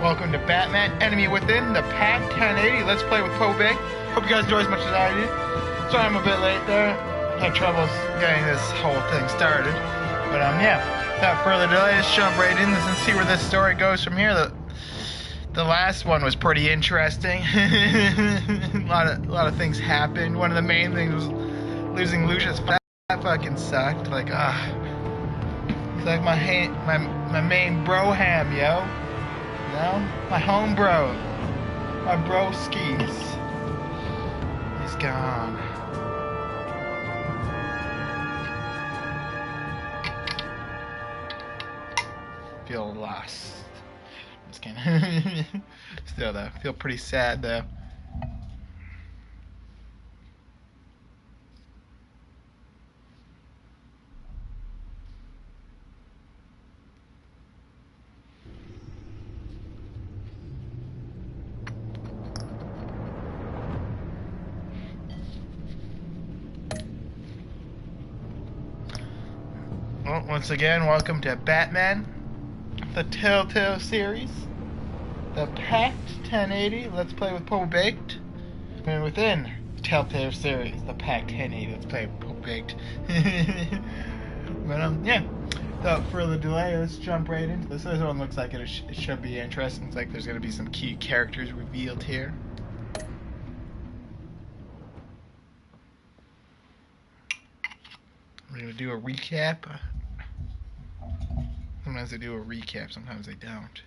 Welcome to Batman Enemy Within, the Pact 1080. Let's play with PoboBaked. Hope you guys enjoy as much as I did. Sorry I'm a bit late there. Had troubles getting this whole thing started. But yeah, without further delay, let's jump right in and see where this story goes from here. The last one was pretty interesting. a lot of things happened. One of the main things was losing Lucius. That fucking sucked. Like, it's like my main broham, yo. You know? My home bro. My broskies. He's gone. Feel lost. Just kidding. Still though, feel pretty sad though. Well, once again, welcome to Batman, the Telltale series, the Pact 1080. Let's play with PoboBaked. And within the Telltale series, the Pact 1080. Let's play with PoboBaked. But yeah, without further delay, let's jump right into this. This one looks like it should be interesting. It's like there's going to be some key characters revealed here. We're going to do a recap. Sometimes they do a recap, sometimes they don't.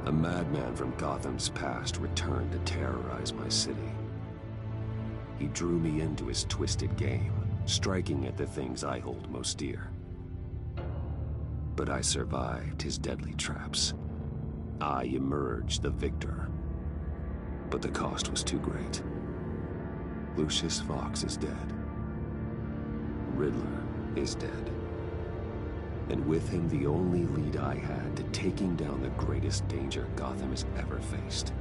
A madman from Gotham's past returned to terrorize my city. He drew me into his twisted game, striking at the things I hold most dear. But I survived his deadly traps. I emerged the victor. But the cost was too great. Lucius Fox is dead. Riddler is dead. And with him, the only lead I had to taking down the greatest danger Gotham has ever faced.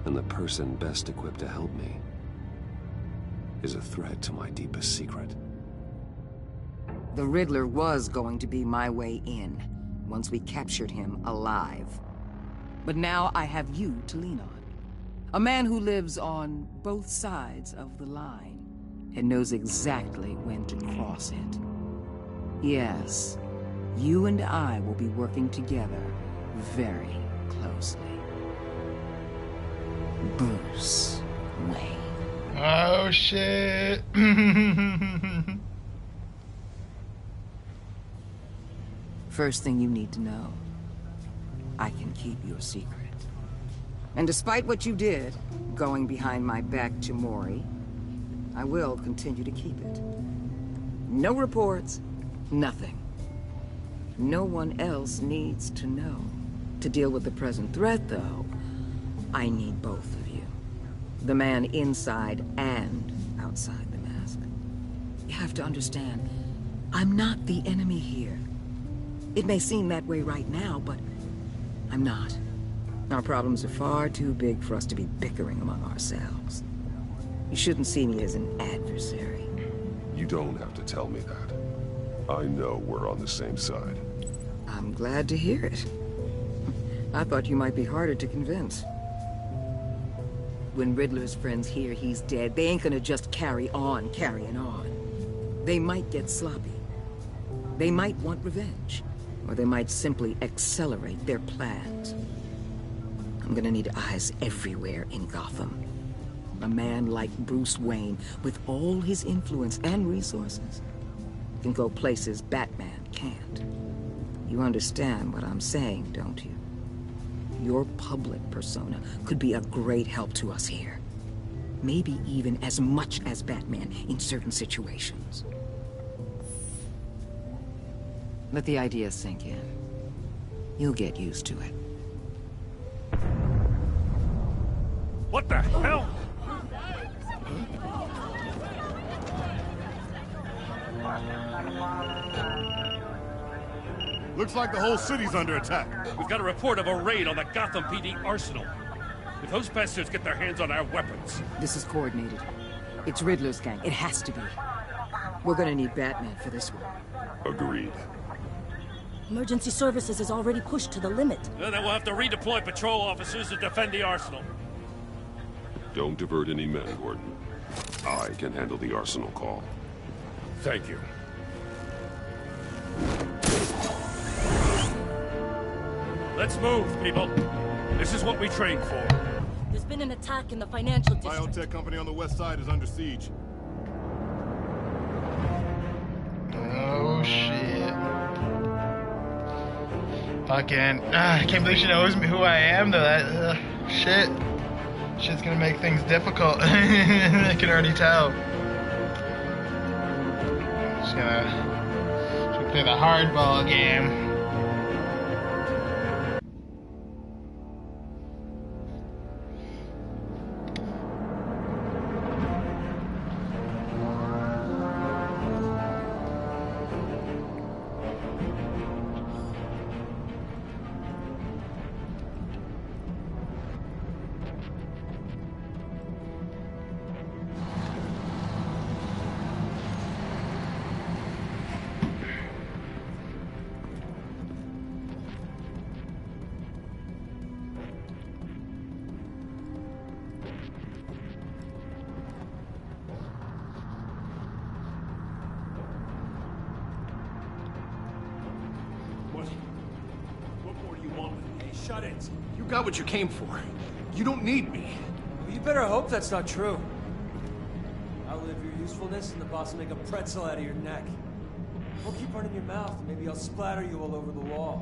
And the person best equipped to help me is a threat to my deepest secret. The Riddler was going to be my way in, once we captured him alive. But now I have you to lean on. A man who lives on both sides of the line, and knows exactly when to cross it. Yes, you and I will be working together very closely. Bruce Wayne. Oh shit. First thing you need to know, I can keep your secret. And despite what you did, going behind my back to Mori, I will continue to keep it. No reports. Nothing. No one else needs to know. To deal with the present threat, though, I need both of you. The man inside and outside the mask. You have to understand, I'm not the enemy here. It may seem that way right now, but I'm not. Our problems are far too big for us to be bickering among ourselves. You shouldn't see me as an adversary. You don't have to tell me that. I know we're on the same side. I'm glad to hear it. I thought you might be harder to convince. When Riddler's friends hear he's dead, they ain't gonna just carry on carrying on. They might get sloppy. They might want revenge. Or they might simply accelerate their plans. I'm gonna need eyes everywhere in Gotham. A man like Bruce Wayne, with all his influence and resources, can go places Batman can't. You understand what I'm saying, don't you? Your public persona could be a great help to us here. maybe even as much as Batman in certain situations. Let the idea sink in. You'll get used to it. What the hell? Looks like the whole city's under attack. We've got a report of a raid on the Gotham PD arsenal. If those bastards get their hands on our weapons... This is coordinated. It's Riddler's gang. It has to be. We're gonna need Batman for this one. Agreed. Emergency services is already pushed to the limit. Then we'll have to redeploy patrol officers to defend the arsenal. Don't divert any men, Gordon. I can handle the arsenal call. Thank you. Let's move, people. This is what we trained for. There's been an attack in the financial district. Biotech company on the west side is under siege. Oh shit. Fucking, I can't believe she knows me who I am though. That shit. Shit's gonna make things difficult. I can already tell. Just gonna play the hardball game. Shut it. You got what you came for. You don't need me. Well, you better hope that's not true. I'll live your usefulness and the boss will make a pretzel out of your neck. Don't keep running your mouth and maybe I'll splatter you all over the wall.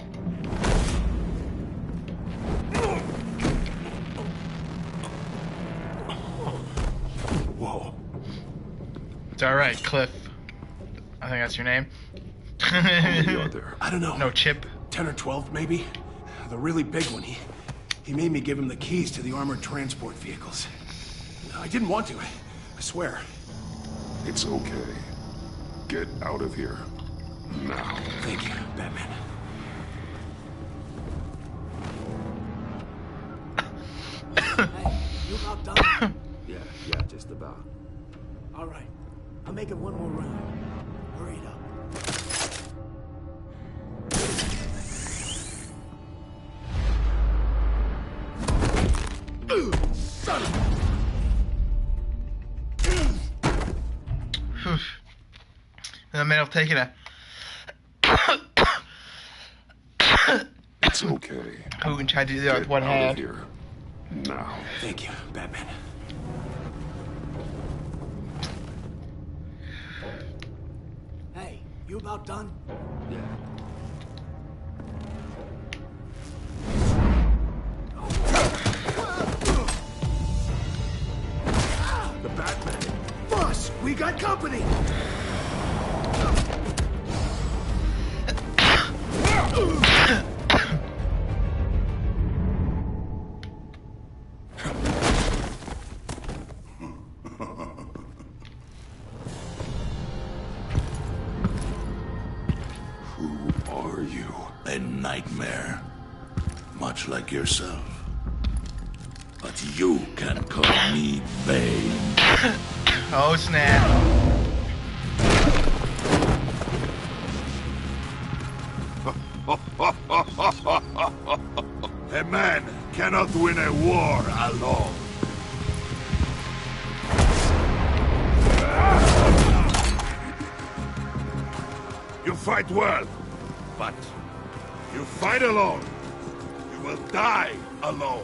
Whoa. It's alright, Cliff. I think that's your name. How many are there? I don't know. No, Chip. 10 or 12, maybe? The really big one. He made me give him the keys to the armored transport vehicles. I didn't want to. I swear. It's okay. Get out of here. Now. Thank you, Batman. Hey, you about done? Yeah, just about. All right. I'll make it one more round. Hurry it up. Son of I may have taken a. It's okay. Who can try to do that with Get one out of hand? here. Now. Thank you, Batman. Hey, you about done? Yeah. The Batman. Boss, we got company! Who are you? A nightmare, much like yourself. But you can call me Bane. Oh snap. A man cannot win a war alone. You fight well, but you fight alone. You will die alone.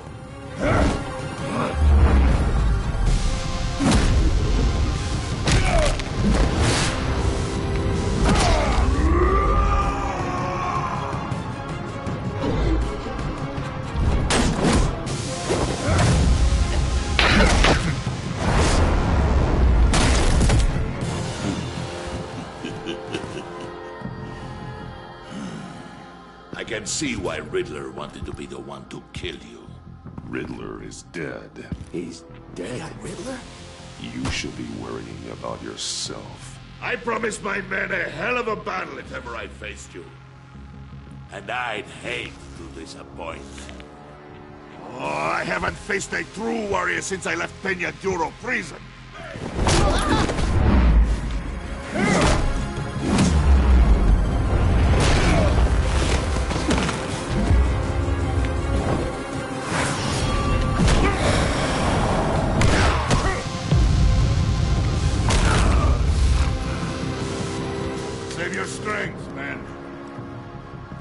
can see why Riddler wanted to be the one to kill you. Riddler is dead. He's dead. Riddler? You should be worrying about yourself. I promised my men a hell of a battle if ever I faced you. And I'd hate to disappoint. Oh, I haven't faced a true warrior since I left Peña Duro prison. Save your strength, man.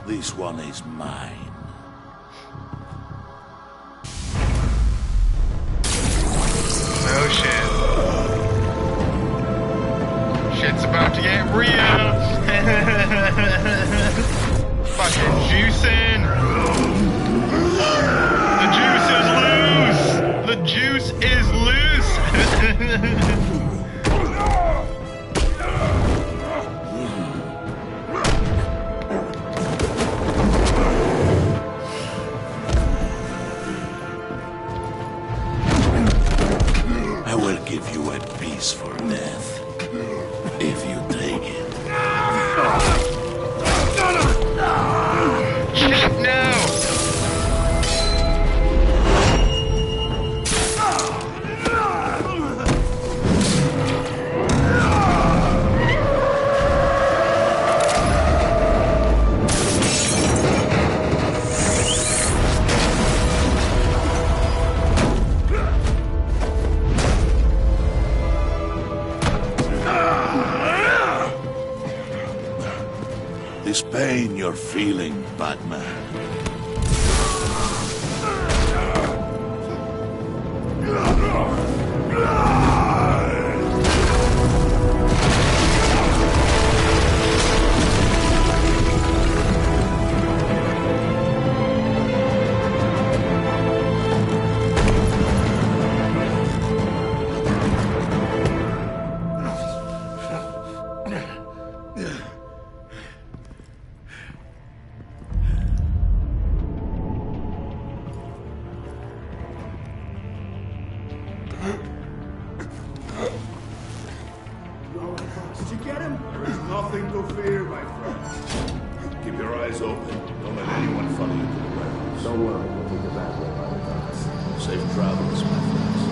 This one is mine. Oh shit. Shit's about to get real. Fucking juicing. The juice is loose. The juice is loose. I will give you a peaceful death, if you take it. Shit, no! This pain you're feeling, Batman. Did you get him? There is nothing to fear, my friend. Keep your eyes open. Don't let anyone follow you to the warehouse. Don't worry, we'll take the back way by the docks. Safe travels, my friends.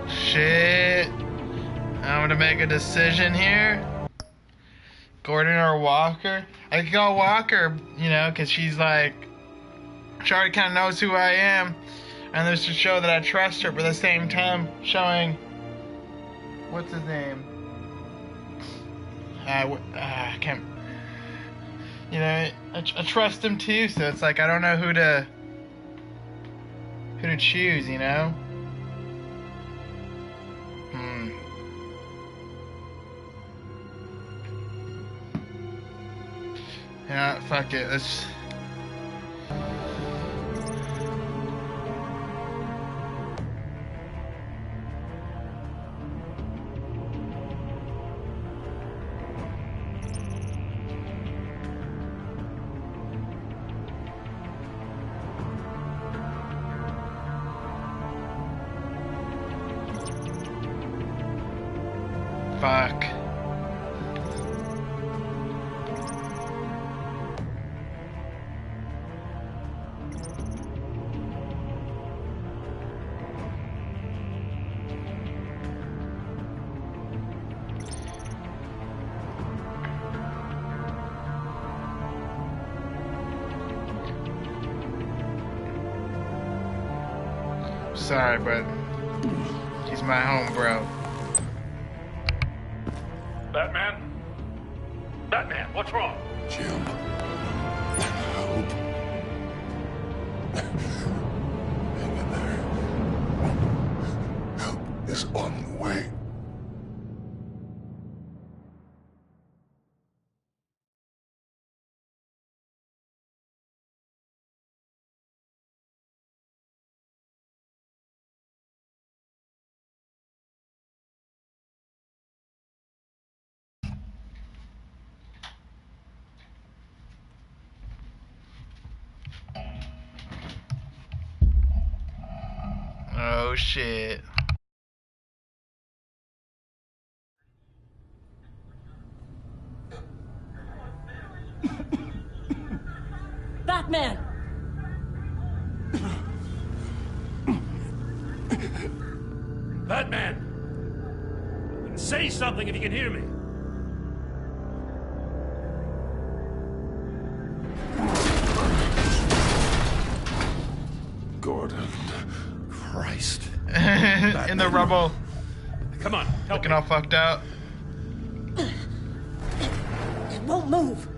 Shit. I'm gonna make a decision here. Gordon or Walker? I could go Walker, you know, because she's like, she already kind of knows who I am. And there's to show that I trust her, but at the same time, showing, what's his name? I can't, you know, I trust him too, so it's like, I don't know who to choose, you know? Yeah, fuck it. Let's. Fuck. Sorry, but he's my home, bro. Batman? Batman, what's wrong? Jim. Help. Hang in there. Help is on the way. Oh shit. Batman! Batman! Say something if you can hear me. Gordon. Christ. In the rubble. Come on, help Looking me. all fucked out. It won't move.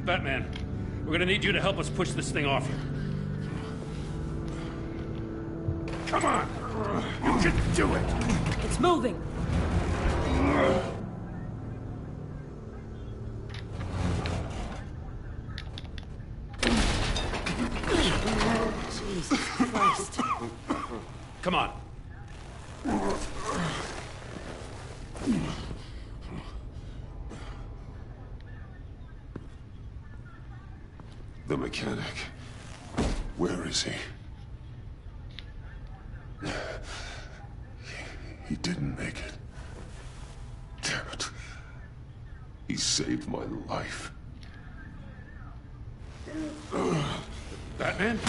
Batman, we're gonna need you to help us push this thing off you. Come on! You can do it! It's moving. Jesus Christ. Come on. The mechanic. Where is he? He didn't make it. Damn it. He saved my life. Batman?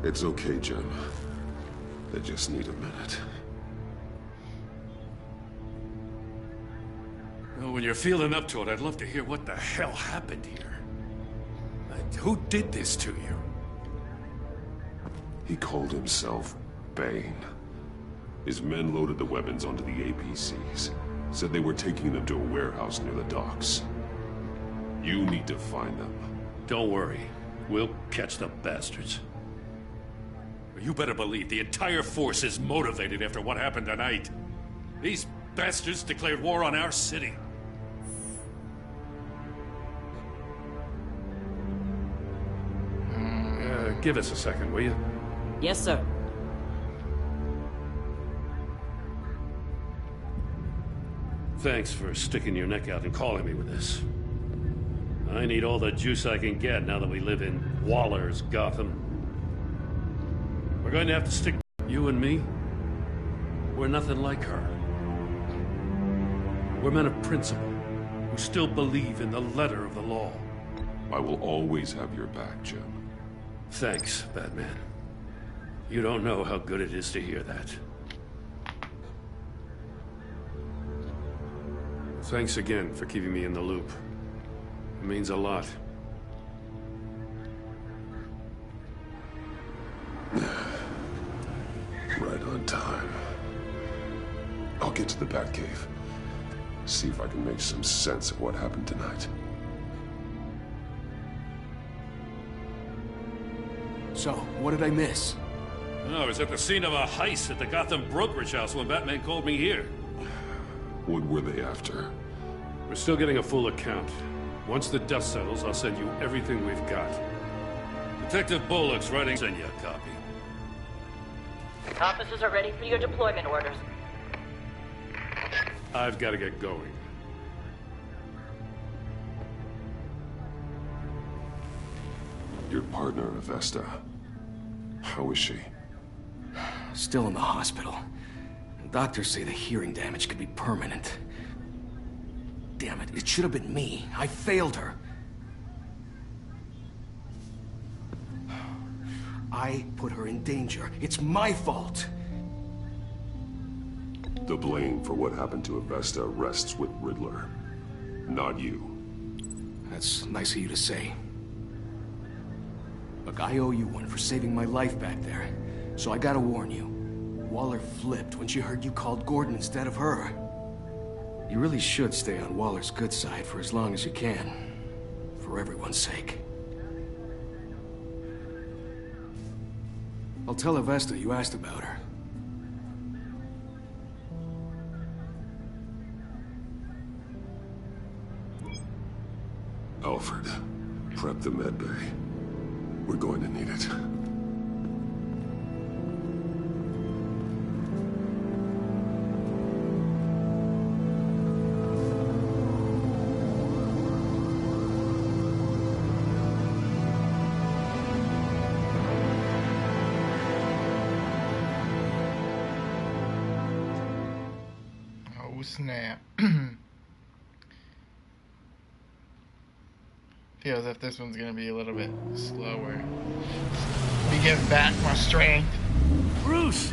It's okay, Jim. I just need a minute. Well, when you're feeling up to it, I'd love to hear what the hell happened here. Who did this to you? He called himself Bane. His men loaded the weapons onto the APCs. Said they were taking them to a warehouse near the docks. You need to find them. Don't worry. We'll catch the bastards. You better believe the entire force is motivated after what happened tonight. These bastards declared war on our city. Give us a second, will you? Yes, sir. Thanks for sticking your neck out and calling me with this. I need all the juice I can get now that we live in Waller's Gotham. We're going to have to stick... You and me? We're nothing like her. We're men of principle, who still believe in the letter of the law. I will always have your back, Jim. Thanks, Batman. You don't know how good it is to hear that. Thanks again for keeping me in the loop. It means a lot. Right on time. I'll get to the Batcave. See if I can make some sense of what happened tonight. So, what did I miss? I was at the scene of a heist at the Gotham brokerage house when Batman called me here. What were they after? We're still getting a full account. Once the dust settles, I'll send you everything we've got. Detective Bullock's writing. Send you a copy. Officers are ready for your deployment orders. I've got to get going. Your partner, Avesta. How is she? Still in the hospital. Doctors say the hearing damage could be permanent. Damn it, it should have been me. I failed her. I put her in danger. It's my fault. The blame for what happened to Avesta rests with Riddler, not you. That's nice of you to say. Look, I owe you one for saving my life back there. So I gotta warn you. Waller flipped when she heard you called Gordon instead of her. You really should stay on Waller's good side for as long as you can. For everyone's sake. I'll tell Avesta you asked about her. Alfred, prep the med bay. We're going to need it. snap. Feels as if this one's gonna be a little bit slower. Me getting back my strength. Bruce!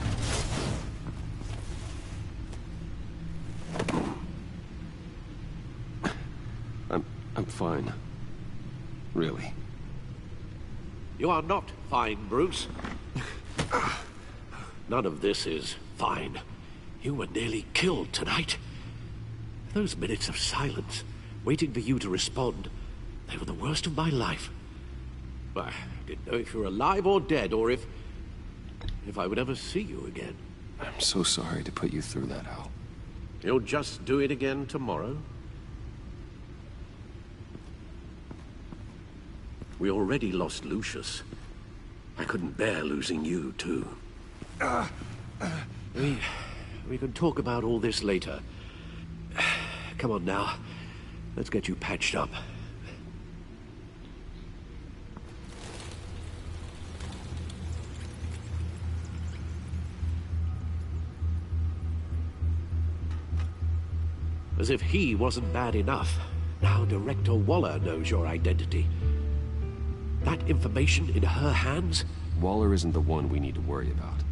I'm fine. Really. You are not fine, Bruce. None of this is fine. You were nearly killed tonight. Those minutes of silence, waiting for you to respond, they were the worst of my life. I didn't know if you were alive or dead, or if I would ever see you again. I'm so sorry to put you through that, Al. You'll just do it again tomorrow? We already lost Lucius. I couldn't bear losing you, too. We can talk about all this later. Come on now. Let's get you patched up. As if he wasn't bad enough, now Director Waller knows your identity. That information in her hands? Waller isn't the one we need to worry about.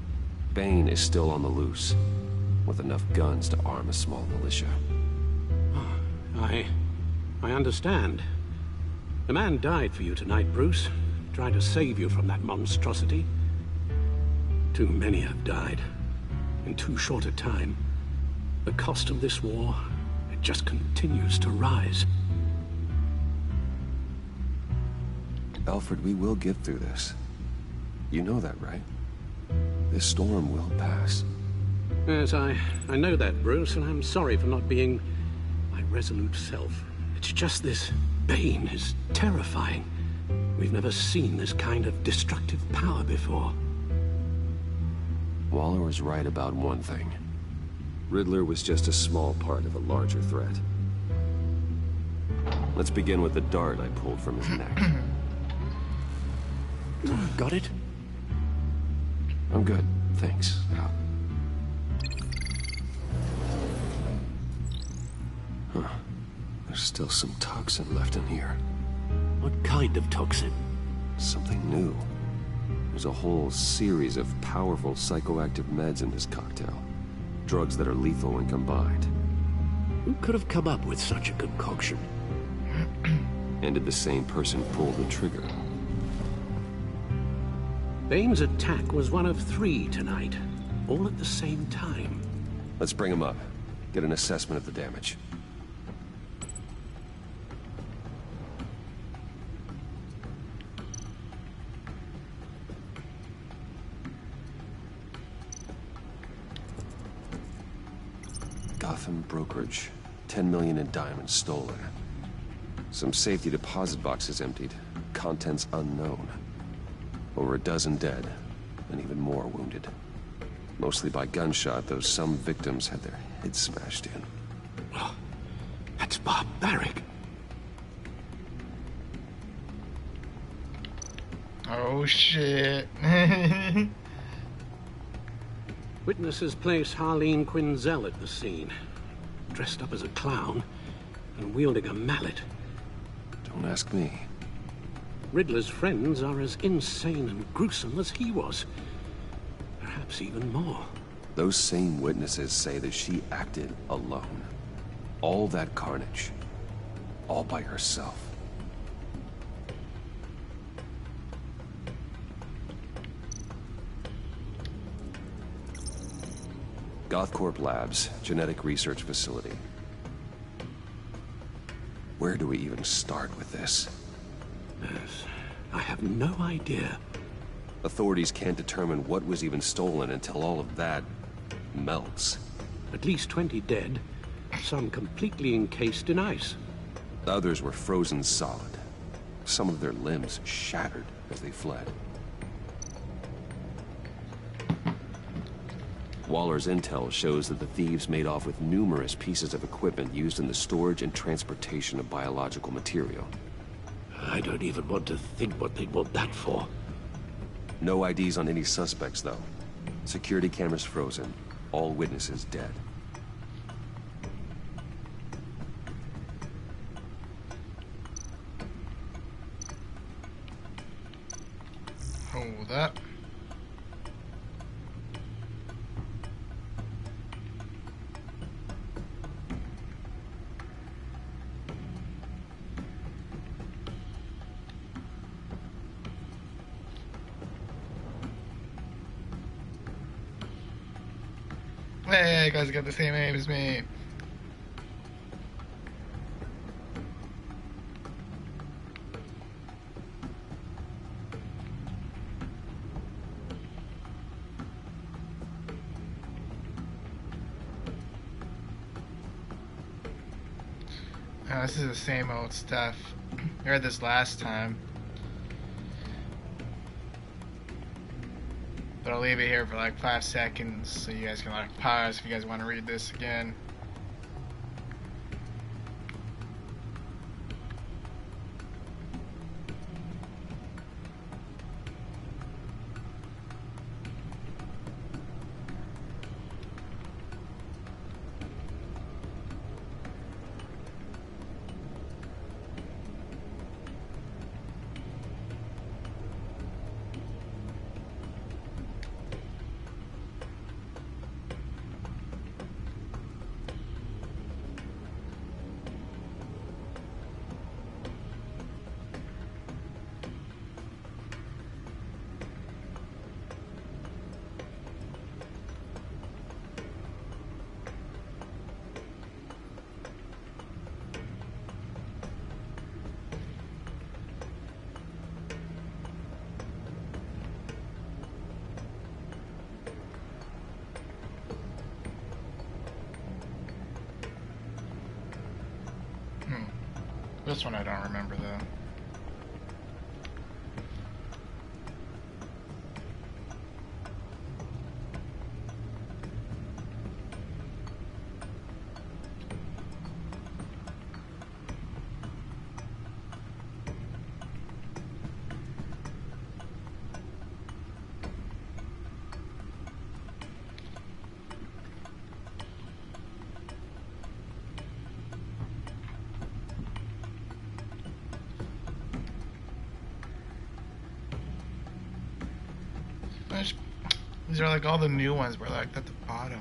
Bane is still on the loose, with enough guns to arm a small militia. I understand. The man died for you tonight, Bruce. Trying to save you from that monstrosity. Too many have died. In too short a time. The cost of this war, it just continues to rise. Alfred, we will get through this. You know that, right? This storm will pass. Yes, I know that, Bruce, and I'm sorry for not being my resolute self. It's just this Bane is terrifying. We've never seen this kind of destructive power before. Waller was right about one thing. Riddler was just a small part of a larger threat. Let's begin with the dart I pulled from his neck. Got it? I'm good, thanks, Al. Huh. There's still some toxin left in here. What kind of toxin? Something new. There's a whole series of powerful psychoactive meds in this cocktail. Drugs that are lethal when combined. Who could have come up with such a concoction? And did the same person pull the trigger? Bane's attack was one of 3 tonight, all at the same time. Let's bring him up. Get an assessment of the damage. Gotham brokerage. 10 million in diamonds stolen. Some safety deposit boxes emptied. Contents unknown. Over a dozen dead, and even more wounded. Mostly by gunshot, though some victims had their heads smashed in. Oh, that's barbaric. Oh, shit. Witnesses place Harleen Quinzel at the scene, dressed up as a clown and wielding a mallet. Don't ask me. Riddler's friends are as insane and gruesome as he was. Perhaps even more. Those same witnesses say that she acted alone. All that carnage. All by herself. Gothcorp Labs, genetic research facility. Where do we even start with this? Yes, I have no idea. Authorities can't determine what was even stolen until all of that melts. At least 20 dead, some completely encased in ice. Others were frozen solid. Some of their limbs shattered as they fled. Waller's intel shows that the thieves made off with numerous pieces of equipment used in the storage and transportation of biological material. I don't even want to think what they'd want that for. No IDs on any suspects, though. Security cameras frozen. All witnesses dead. Hold up. Hey, guys got the same name as me. This is the same old stuff. I read this last time. But I'll leave it here for like 5 seconds so you guys can like pause if you guys want to read this again. This one I don't remember though. These are like all the new ones were like at the bottom.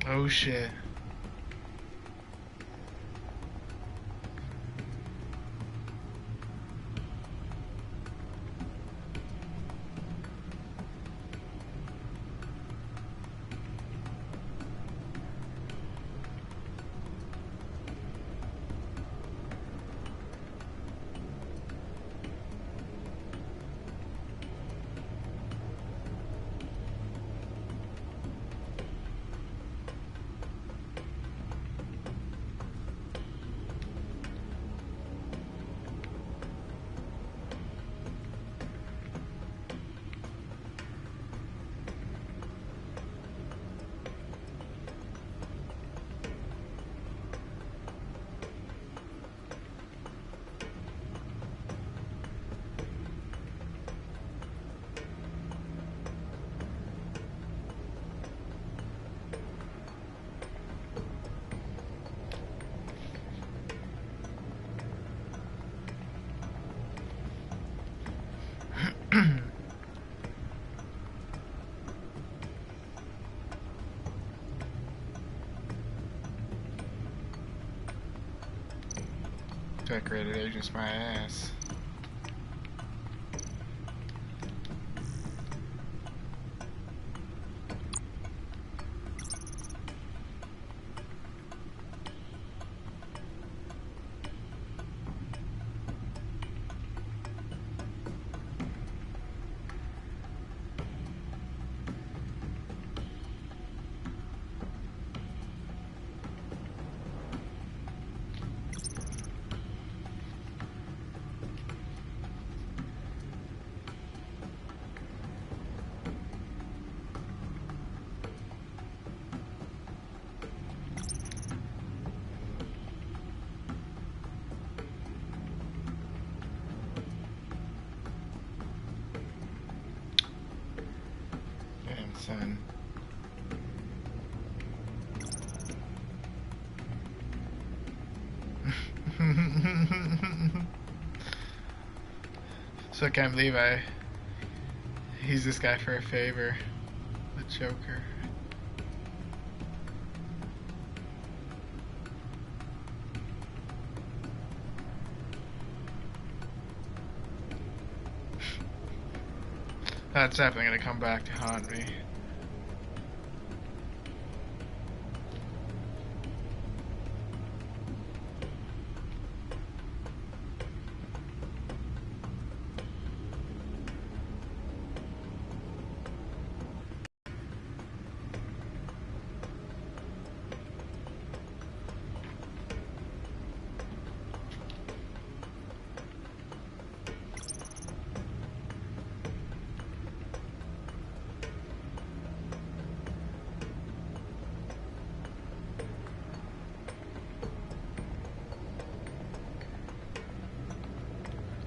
Oh shit. Decorated agents my ass. son. So I can't believe he's this guy for a favor. The Joker. That's definitely gonna come back to haunt me.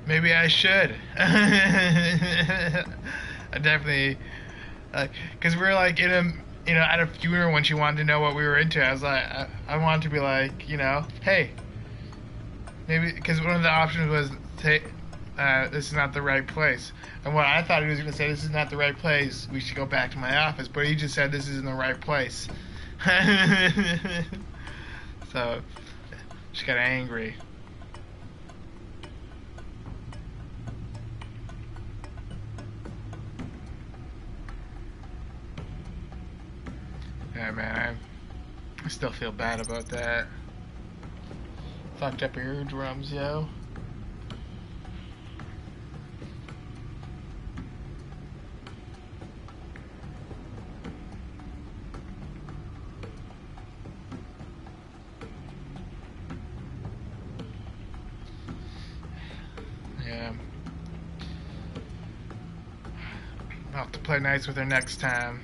Maybe I should. I definitely, cause we're like in a, at a funeral when she wanted to know what we were into. I was like, I wanted to be like, hey, maybe, cause one of the options was, this is not the right place. And what I thought he was gonna say, this is not the right place. We should go back to my office. But he just said this isn't the right place. So she got angry. Yeah, man, I still feel bad about that. Fucked up eardrums, yo. Yeah. I'll have to play nice with her next time.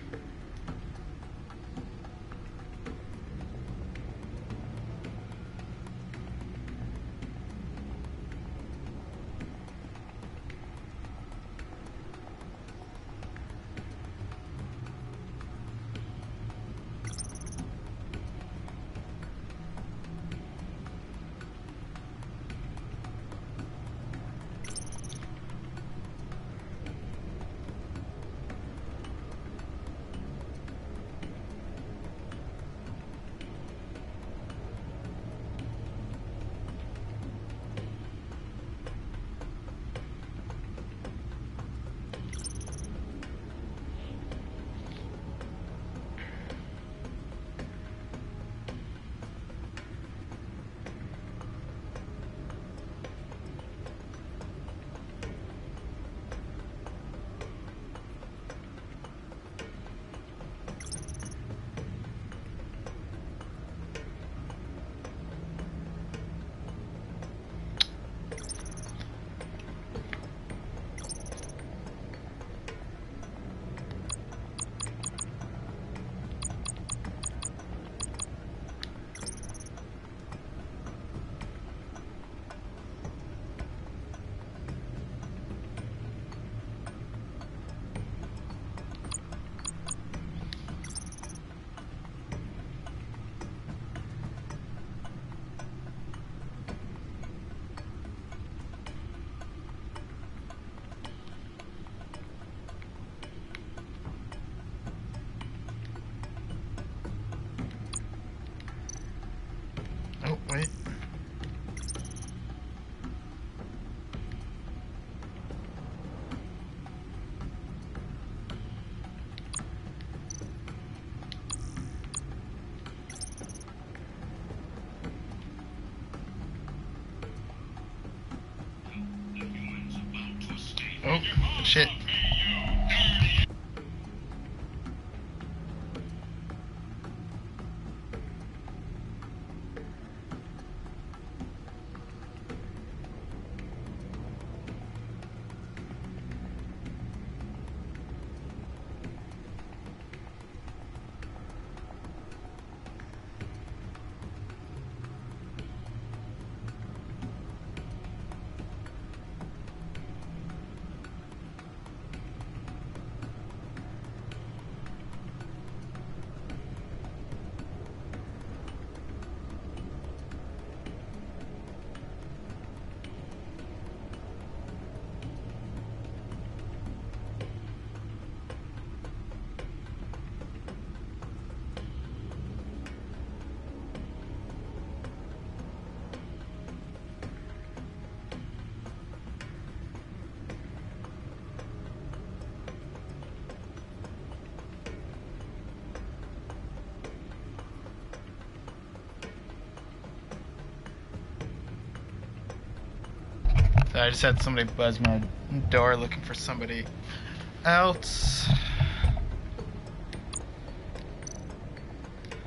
Oh, wait. Oh, shit. So I just had somebody buzz my door looking for somebody else.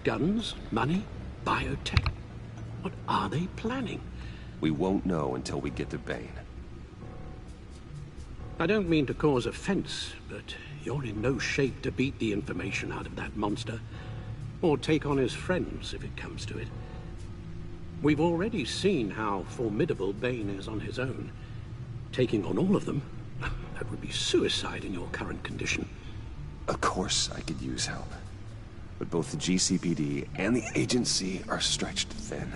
Guns, money, biotech. What are they planning? We won't know until we get to Bane. I don't mean to cause offense, but you're in no shape to beat the information out of that monster, or take on his friends if it comes to it. We've already seen how formidable Bane is on his own. Taking on all of them, that would be suicide in your current condition. Of course I could use help. But both the GCPD and the agency are stretched thin.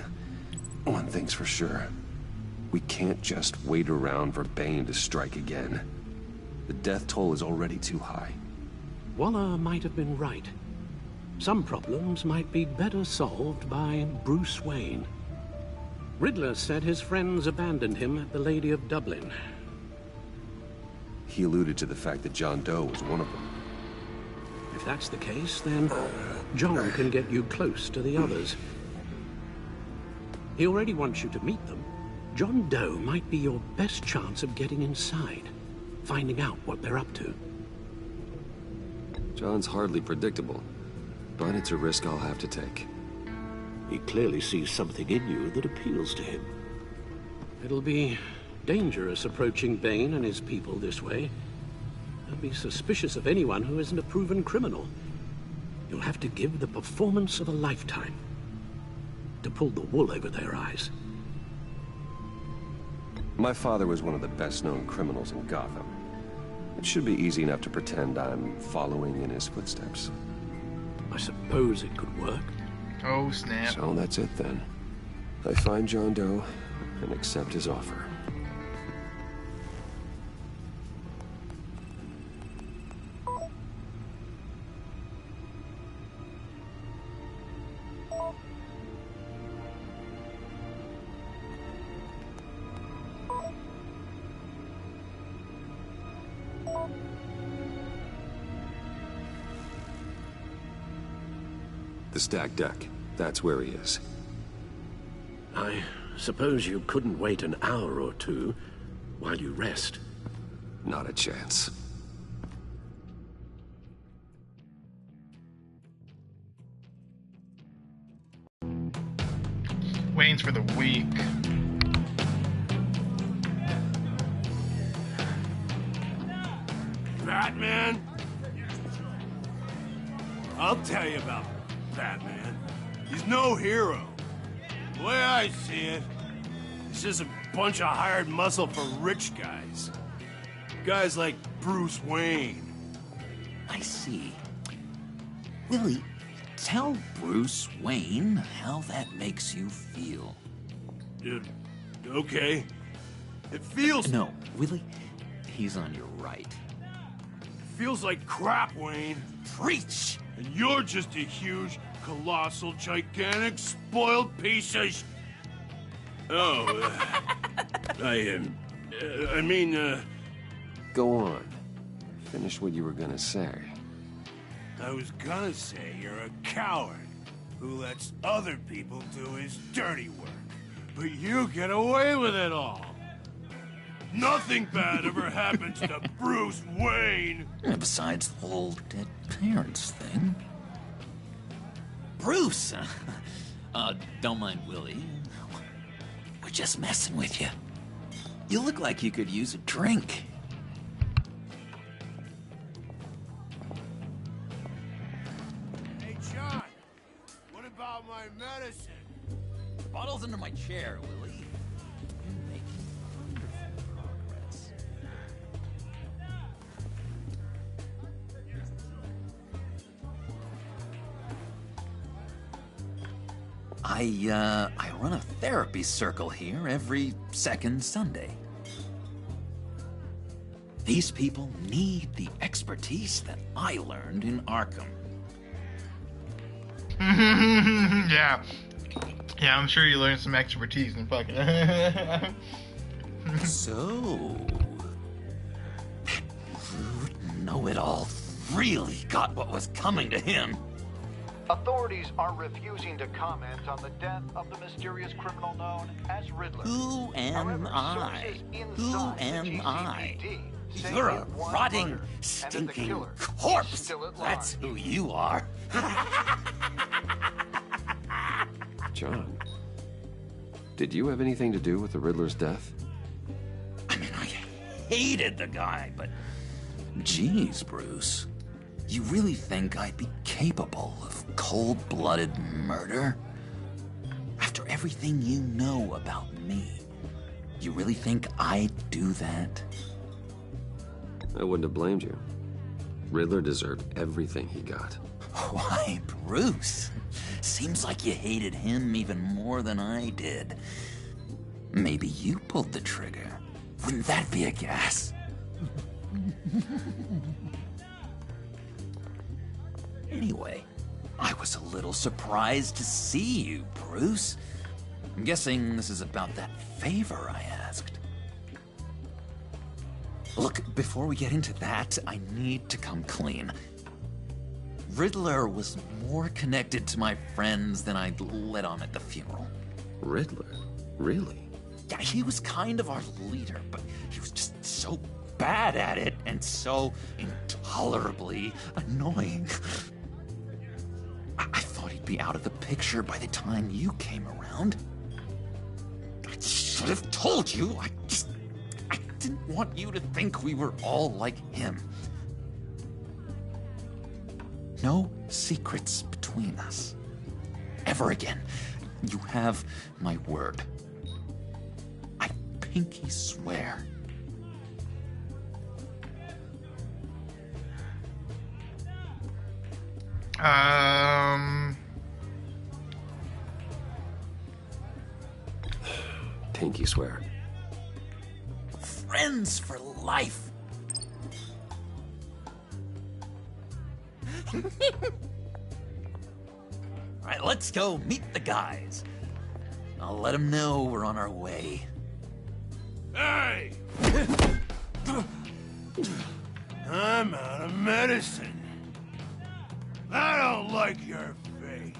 One thing's for sure. We can't just wait around for Bane to strike again. The death toll is already too high. Waller might have been right. Some problems might be better solved by Bruce Wayne. Riddler said his friends abandoned him at the Lady of Dublin. He alluded to the fact that John Doe was one of them. If that's the case, then John can get you close to the others. He already wants you to meet them. John Doe might be your best chance of getting inside, finding out what they're up to. John's hardly predictable, but it's a risk I'll have to take. He clearly sees something in you that appeals to him. It'll be dangerous approaching Bane and his people this way. They'll be suspicious of anyone who isn't a proven criminal. You'll have to give the performance of a lifetime to pull the wool over their eyes. My father was one of the best-known criminals in Gotham. It should be easy enough to pretend I'm following in his footsteps. I suppose it could work. Oh, snap. So that's it then. I find John Doe and accept his offer. The stacked deck. That's where he is. I suppose you couldn't wait an hour or two while you rest. Not a chance. Wayne's for the weak. Batman? I'll tell you about Batman. He's no hero. The way I see it, he's just a bunch of hired muscle for rich guys. Guys like Bruce Wayne. I see. Willie, tell Bruce Wayne how that makes you feel. Okay. It feels... No, Willie, he's on your right. It feels like crap, Wayne. Preach! And you're just a huge, colossal, gigantic, spoiled piece of I mean, Go on. Finish what you were gonna say. I was gonna say you're a coward who lets other people do his dirty work. But you get away with it all. Nothing bad ever happens to Bruce Wayne. And besides the whole dead parents thing. Bruce! Don't mind Willie. We're just messing with you. You look like you could use a drink. Hey, John. What about my medicine? The bottle's under my chair, Willie. You're making wonderful progress. I run a therapy circle here every second Sunday. These people need the expertise that I learned in Arkham. Yeah. Yeah, I'm sure you learned some expertise in fucking... So... that rude know-it-all really got what was coming to him. Authorities are refusing to comment on the death of the mysterious criminal known as Riddler. Who am I? Who am I? You're a rotting, stinking corpse. That's who you are. John, did you have anything to do with the Riddler's death? I mean, I hated the guy, but... Geez, Bruce. You really think I'd be capable of cold-blooded murder? After everything you know about me, you really think I'd do that? I wouldn't have blamed you. Riddler deserved everything he got. Why, Bruce? Seems like you hated him even more than I did. Maybe you pulled the trigger. Wouldn't that be a gas? Anyway, I was a little surprised to see you, Bruce. I'm guessing this is about that favor I asked. Look, before we get into that, I need to come clean. Riddler was more connected to my friends than I'd let on at the funeral. Riddler? Really? Yeah, he was kind of our leader, but he was just so bad at it and so intolerably annoying. I thought he'd be out of the picture by the time you came around. I should have told you. I didn't want you to think we were all like him. No secrets between us. Ever again. You have my word. I pinky swear. Pinky swear. Friends for life. All right, let's go meet the guys. I'll let them know we're on our way. Hey! I'm out of medicine. I don't like your face.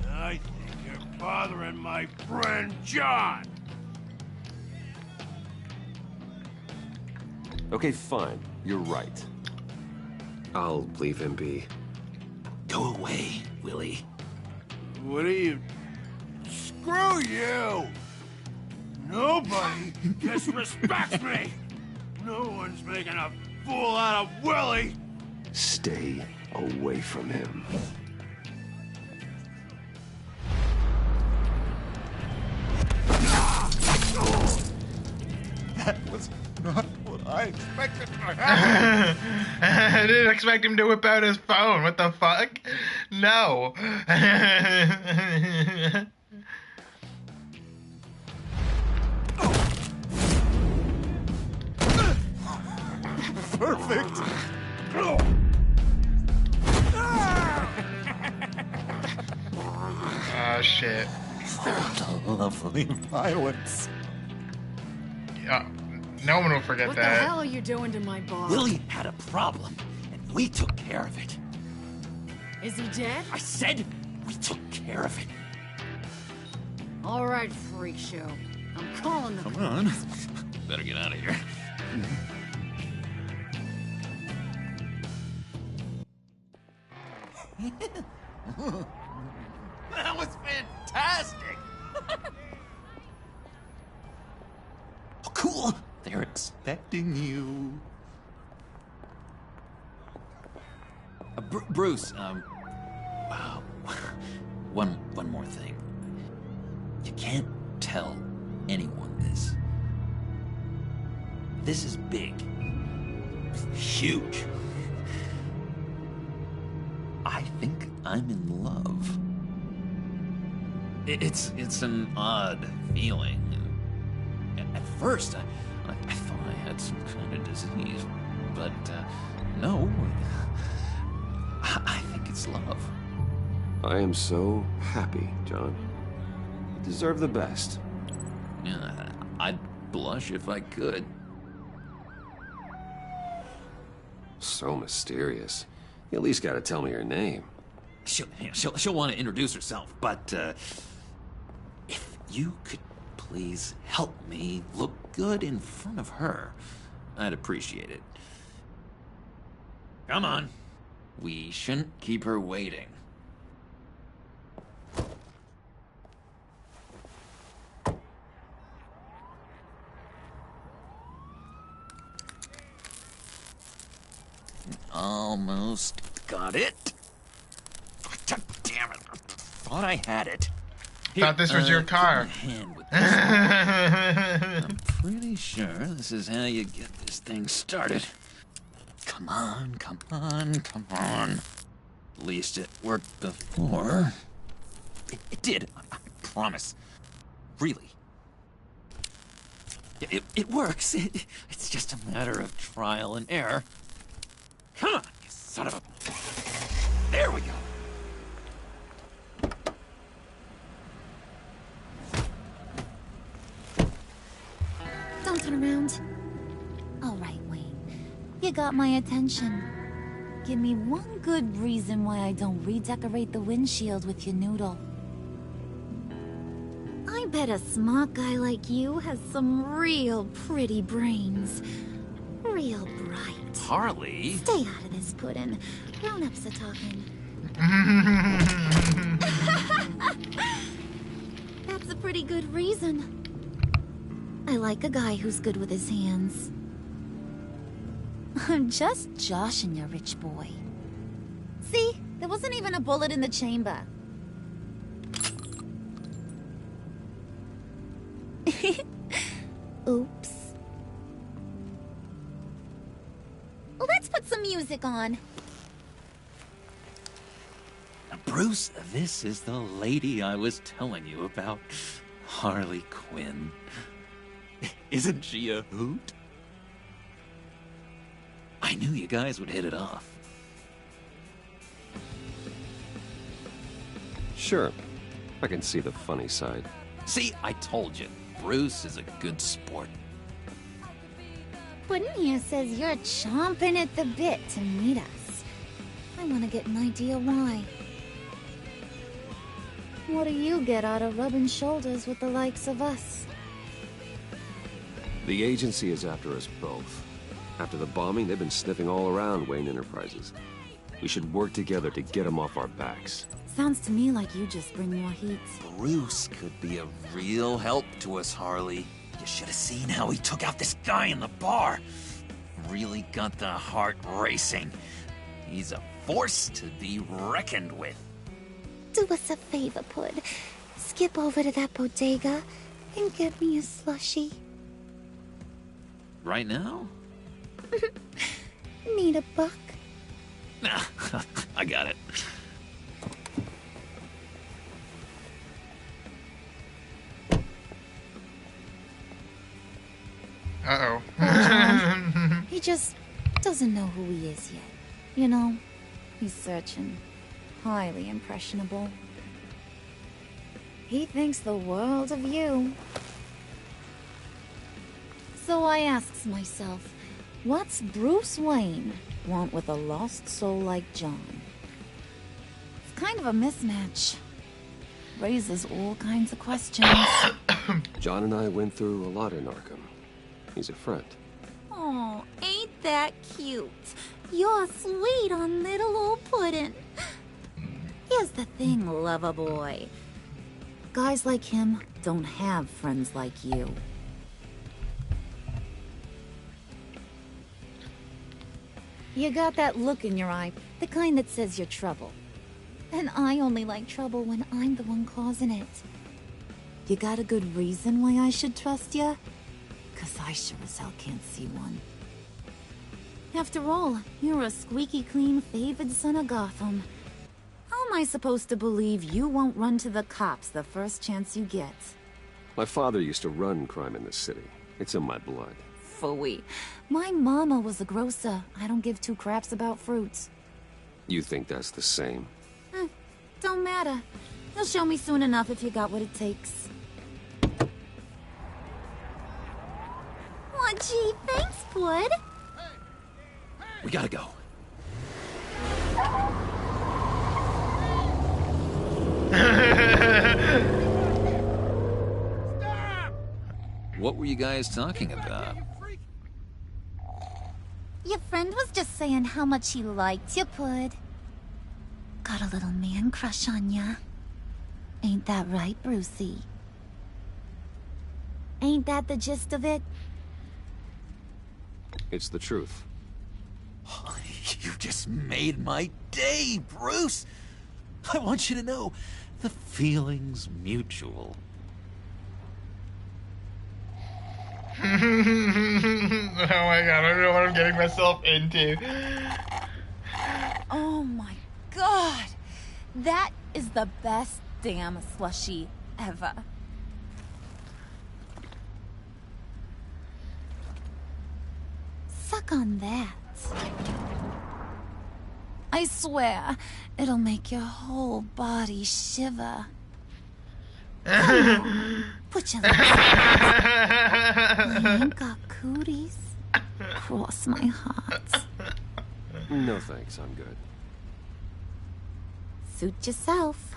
I think you're bothering my friend John. Okay, fine. You're right. I'll leave him be. Go away, Willie. What are you... Screw you! Nobody disrespects me! No one's making a fool out of Willie! Stay away from him. That was not what I expected to happen. I didn't expect him to whip out his phone. What the fuck? No. Perfect. Oh shit. Lovely violence. Yeah, no one will forget What that. the hell are you doing to my boss? Willie had a problem, and we took care of it. Is he dead? I said we took care of it. All right, freak show. I'm calling the... Come on. Better get out of here. That was fantastic! Oh, cool! They're expecting you. Bruce, one more thing. You can't tell anyone this. This is big. Huge. I think I'm in love. It's an odd feeling. At first, I thought I had some kind of disease, but no. I think it's love. I am so happy, John. You deserve the best. Yeah, I'd blush if I could. So mysterious. You at least gotta tell me your name. She'll want to introduce herself, but if you could please help me look good in front of her, I'd appreciate it. Come on. We shouldn't keep her waiting. Almost got it. God damn it. I thought I had it. Thought this was your car. Hand with this I'm pretty sure this is how you get this thing started. Come on, come on, come on. At least it worked before. It did, I promise. Really. It works. It's just a matter of trial and error. Come on, you son of a... There we go. Don't turn around. All right, Wayne. You got my attention. Give me one good reason why I don't redecorate the windshield with your noodle. I bet a smart guy like you has some real pretty brains. Real bright. Harley? Stay out of this, Puddin'. Grown-ups are talking. That's a pretty good reason. I like a guy who's good with his hands. I'm just joshing you, rich boy. See? There wasn't even a bullet in the chamber. Oops. Let's put some music on. Bruce, this is the lady I was telling you about. Harley Quinn. Isn't she a hoot? I knew you guys would hit it off. Sure. I can see the funny side. See, I told you. Bruce is a good sport. Puddin' here says you're chomping at the bit to meet us. I want to get an idea why. What do you get out of rubbing shoulders with the likes of us? The agency is after us both. After the bombing, they've been sniffing all around Wayne Enterprises. We should work together to get them off our backs. Sounds to me like you just bring more heat. Bruce could be a real help to us, Harley. You should have seen how he took out this guy in the bar. Really got the heart racing. He's a force to be reckoned with. Do us a favor, Pud. Skip over to that bodega and get me a slushie. Right now? Need a buck? Nah, I got it. Uh-oh. He just doesn't know who he is yet. You know, he's searching. Highly impressionable. He thinks the world of you. So I asks myself, what's Bruce Wayne want with a lost soul like John? It's kind of a mismatch. Raises all kinds of questions. John and I went through a lot in Arkham. He's a friend. Oh, ain't that cute? You're sweet on little old Puddin'. Here's the thing, lover boy. Guys like him don't have friends like you. You got that look in your eye, the kind that says you're trouble. And I only like trouble when I'm the one causing it. You got a good reason why I should trust you? 'Cause I sure as hell can't see one. After all, you're a squeaky clean favored son of Gotham. How am I supposed to believe you won't run to the cops the first chance you get? My father used to run crime in this city. It's in my blood. Phooey. My mama was a grocer. I don't give two craps about fruits. You think that's the same? Don't matter. You'll show me soon enough if you got what it takes. Aw, gee, thanks, Pud. We gotta go. What were you guys talking about? Your friend was just saying how much he liked you, Pud. Got a little man crush on ya. Ain't that right, Brucey? Ain't that the gist of it? It's the truth. You just made my day, Bruce! I want you to know, the feeling's mutual. Oh my god, I don't know what I'm getting myself into. Oh my god! That is the best damn slushie ever. Suck on that. I swear, it'll make your whole body shiver. Come on, put your lips on. I ain't got cooties. Cross my heart. No thanks, I'm good. Suit yourself.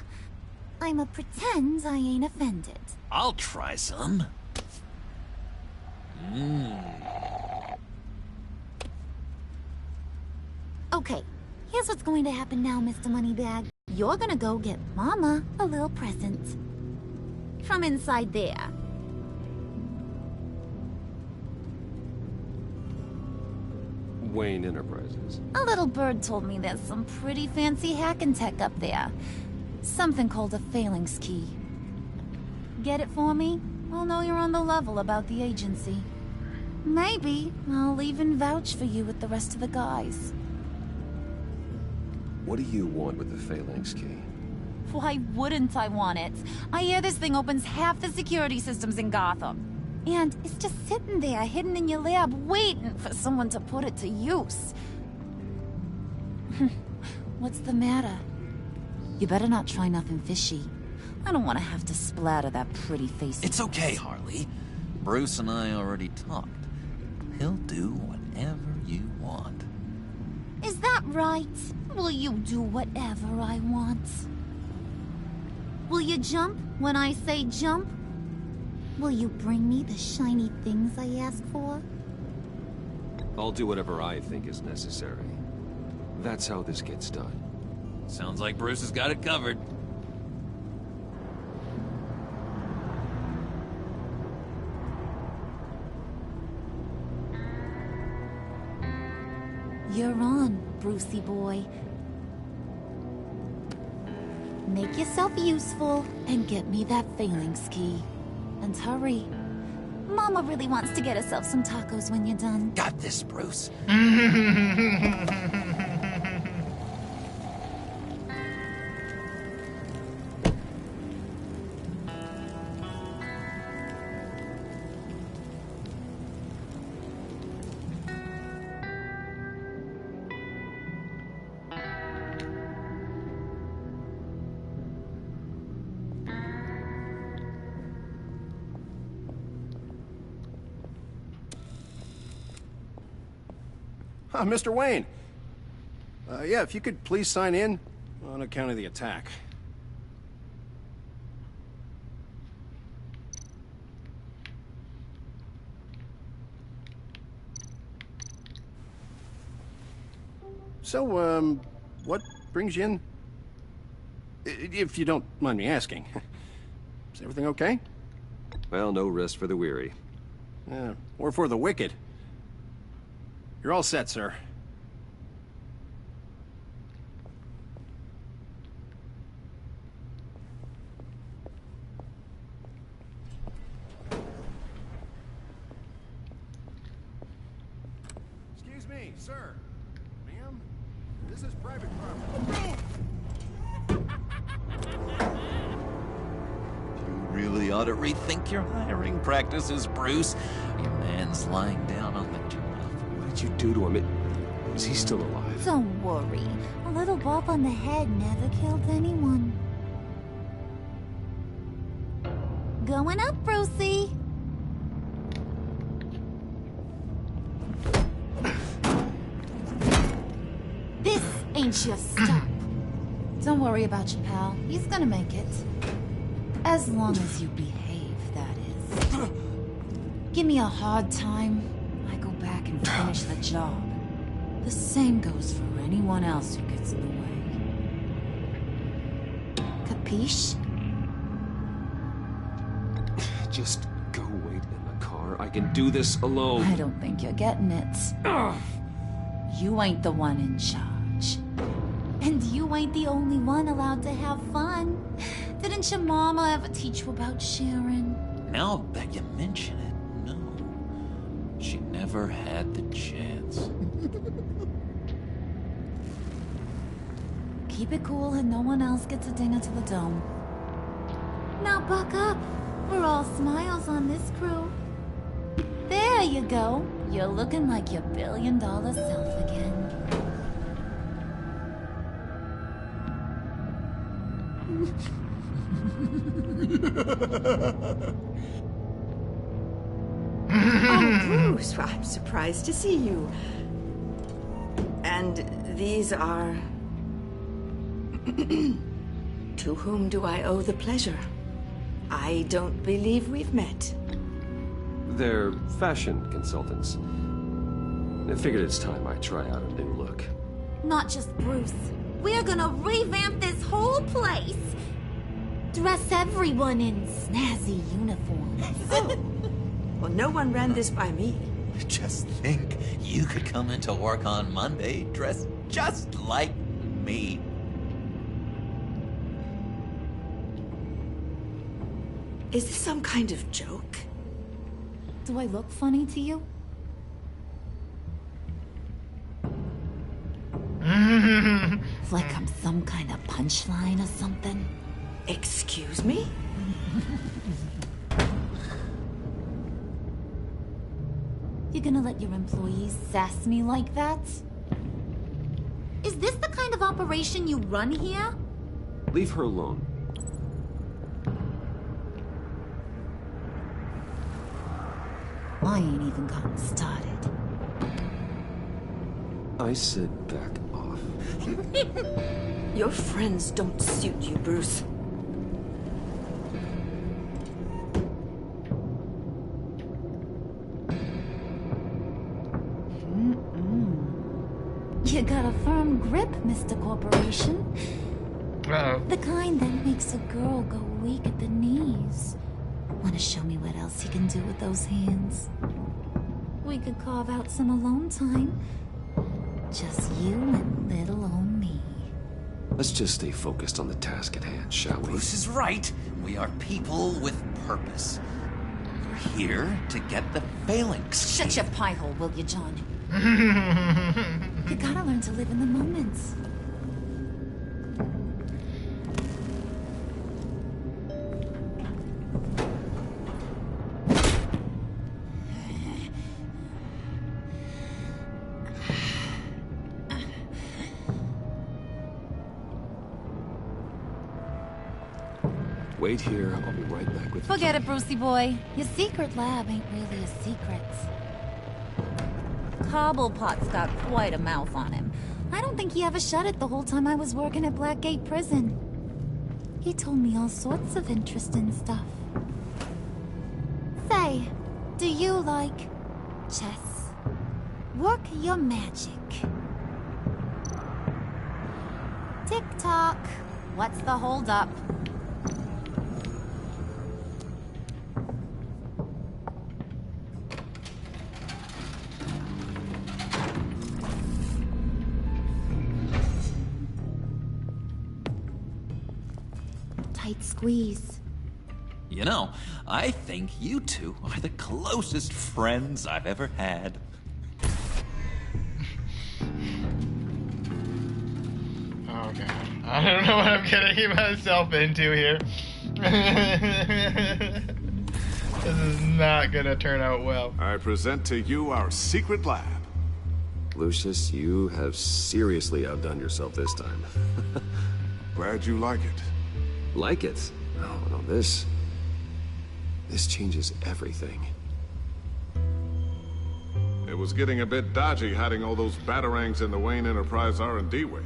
I'ma pretend I ain't offended. I'll try some. Okay, here's what's going to happen now, Mr. Moneybag. You're gonna go get Mama a little present. From inside there. Wayne Enterprises. A little bird told me there's some pretty fancy hacking tech up there. Something called a phalanx key. Get it for me? I'll know you're on the level about the agency. Maybe I'll even vouch for you with the rest of the guys. What do you want with the phalanx key? Why wouldn't I want it? I hear this thing opens half the security systems in Gotham. And it's just sitting there, hidden in your lab, waiting for someone to put it to use. What's the matter? You better not try nothing fishy. I don't want to have to splatter that pretty face. It's okay, Harley. Bruce and I already talked. He'll do whatever you want. Is that right? Will you do whatever I want? Will you jump when I say jump? Will you bring me the shiny things I ask for? I'll do whatever I think is necessary. That's how this gets done. Sounds like Bruce has got it covered. You're on, Brucey boy. Make yourself useful and get me that phalanx key. And hurry. Mama really wants to get herself some tacos when you're done. Got this, Bruce. Mr. Wayne. Yeah, if you could please sign in on account of the attack. So, what brings you in? If you don't mind me asking. Is everything okay? Well, no rest for the weary. Or for the wicked. You're all set, sir. Excuse me, sir. Ma'am, this is private property. You really ought to rethink your hiring practices, Bruce. Your man's lying down on the job. What did you do to him? Is he still alive? Don't worry. A little bump on the head never killed anyone. Going up, Brucey. This ain't your stop. Don't worry about your pal. He's gonna make it. As long as you behave, that is. Give me a hard time, I go back and finish the job. The same goes for anyone else who gets in the way. Capiche? Just go wait in the car. I can do this alone. I don't think you're getting it. Ugh. You ain't the one in charge. And you ain't the only one allowed to have fun. Didn't your mama ever teach you about sharing? Now that you mention it, no. She never had the chance. Keep it cool and no one else gets a dinner to the dome. Now buck up. We're all smiles on this crew. There you go. You're looking like your billion-dollar self again. Oh, Bruce, I'm surprised to see you. And these are... To whom do I owe the pleasure? I don't believe we've met. They're fashion consultants. I figured it's time I try out a new look. Not just Bruce. We're gonna revamp this whole place. Dress everyone in snazzy uniforms. Oh. Well, no one ran this by me. Just think, you could come into work on Monday dressed just like me. Is this some kind of joke? Do I look funny to you? Like I'm some kind of punchline or something? Excuse me? You gonna let your employees sass me like that? Is this the kind of operation you run here? Leave her alone. I ain't even gotten started. I said back off. Your friends don't suit you, Bruce. You got a firm grip, Mr. Corporation. Uh-oh. The kind that makes a girl go weak at the knees. Wanna show me what else you can do with those hands? We could carve out some alone time. Just you and little old me. Let's just stay focused on the task at hand, shall we? Bruce is right. We are people with purpose. We're here to get the phalanx. Shut your pie hole, will you, John? You gotta learn to live in the moment. Wait here, I'll be right back with Forget it, Brucey boy. Your secret lab ain't really a secret. Cobblepot's got quite a mouth on him. I don't think he ever shut it the whole time I was working at Blackgate Prison. He told me all sorts of interesting stuff. Say, do you like chess? Work your magic. Tick-tock. What's the holdup? Tight squeeze. You know, I think you two are the closest friends I've ever had. Oh god. I don't know what I'm getting myself into here. This is not gonna turn out well. I present to you our secret lab. Lucius, you have seriously outdone yourself this time. Glad you like it. Like it? No, this changes everything. It was getting a bit dodgy hiding all those batarangs in the Wayne Enterprise R&D wing.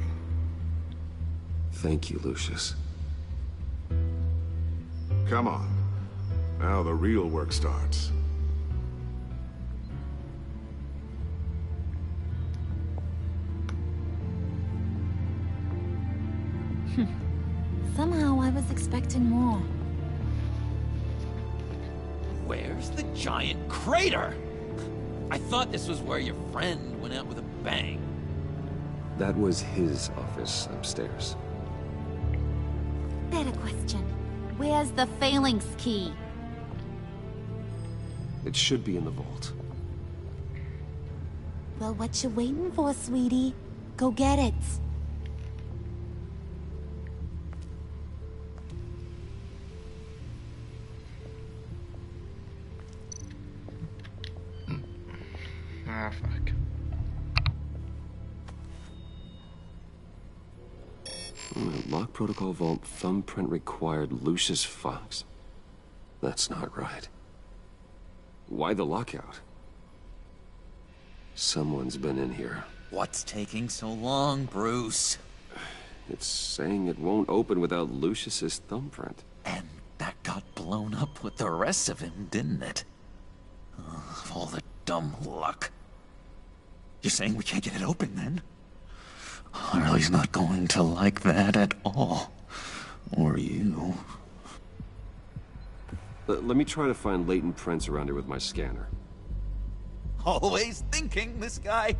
Thank you, Lucius. Come on. Now the real work starts. Somehow I was expecting more. Where's the giant crater? I thought this was where your friend went out with a bang. That was his office upstairs. Better question. Where's the phalanx key? It should be in the vault. Well, what you waiting for, sweetie? Go get it. Ah, fuck. Lock protocol vault thumbprint required Lucius Fox. That's not right. Why the lockout? Someone's been in here. What's taking so long, Bruce? It's saying it won't open without Lucius's thumbprint. And that got blown up with the rest of him, didn't it? All the dumb luck. You're saying we can't get it open, then? Harley's not going to like that at all. Or you. Let me try to find latent prints around here with my scanner. Always thinking, this guy.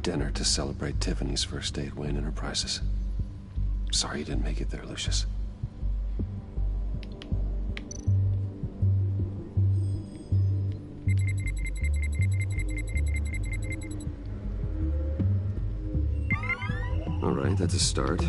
Dinner to celebrate Tiffany's first day at Wayne Enterprises. Sorry you didn't make it there, Lucius. All right, that's a start.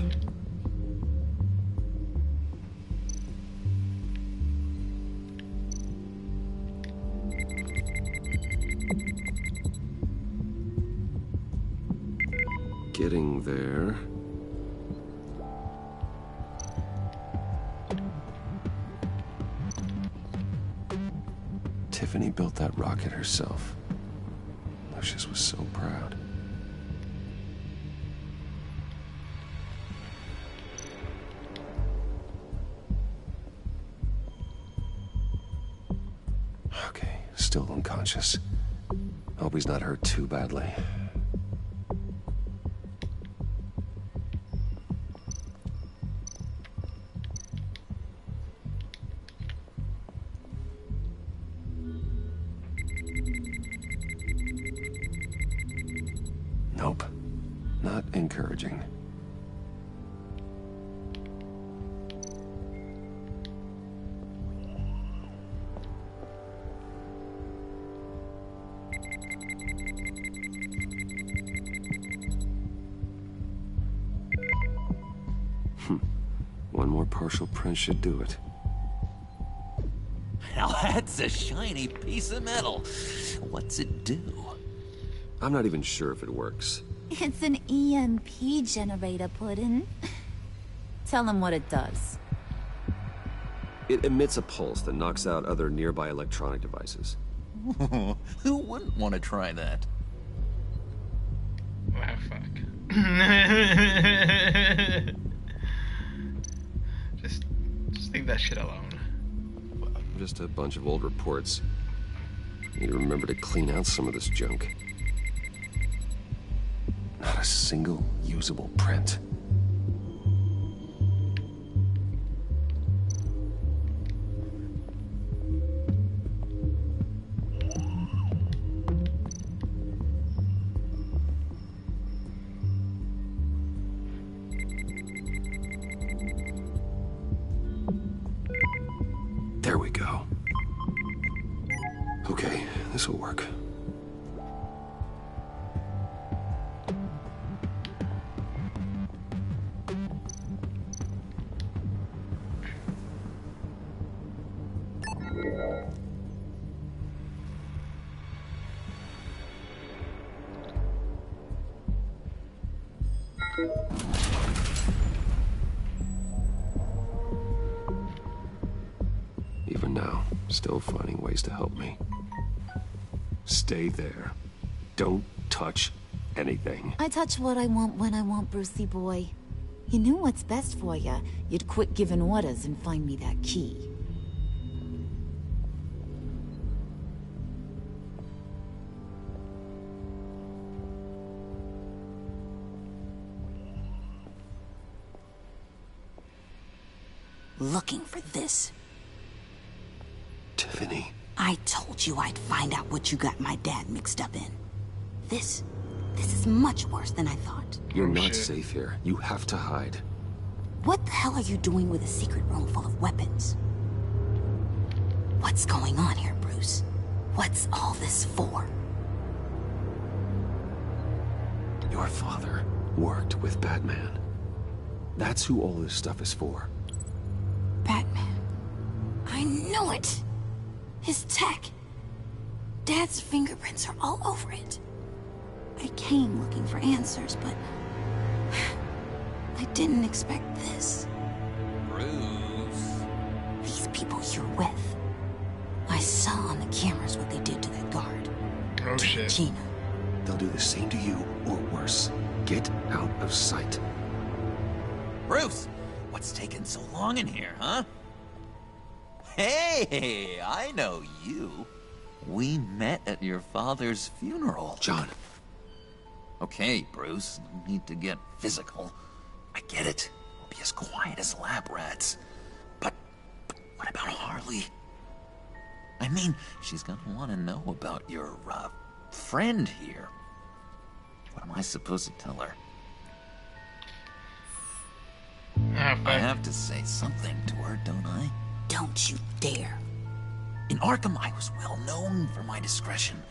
Getting there. Tiffany built that rocket herself. Lucius was so proud. Okay, still unconscious. Hope he's not hurt too badly. Nope. Not encouraging. One more partial print should do it. Now that's a shiny piece of metal. What's it do? I'm not even sure if it works. It's an EMP generator, Puddin'. Tell him what it does. It emits a pulse that knocks out other nearby electronic devices. Who wouldn't want to try that? Ah, fuck. Just leave that shit alone. Just a bunch of old reports. Need to remember to clean out some of this junk. Not a single usable print. There we go. Okay, this will work. No, still finding ways to help me. Stay there. Don't touch anything. I touch what I want when I want, Brucey boy. You knew what's best for you. You'd quit giving orders and find me that key. Looking for this. Tiffany. I told you I'd find out what you got my dad mixed up in. This is much worse than I thought. You're not safe here. You have to hide. What the hell are you doing with a secret room full of weapons? What's going on here, Bruce? What's all this for? Your father worked with Batman. That's who all this stuff is for. Batman. I knew it! His tech. Dad's fingerprints are all over it. I came looking for answers, but I didn't expect this. Bruce. These people you're with. I saw on the cameras what they did to that guard. Oh shit. Gina. They'll do the same to you, or worse. Get out of sight. Bruce, what's taking so long in here, huh? Hey, I know you. We met at your father's funeral. John. Okay, Bruce, no need to get physical. I get it. We'll be as quiet as lab rats. But what about Harley? I mean, she's gonna want to know about your, friend here. What am I supposed to tell her? I have to say something to her, don't I? Don't you dare. In Arkham, I was well known for my discretion.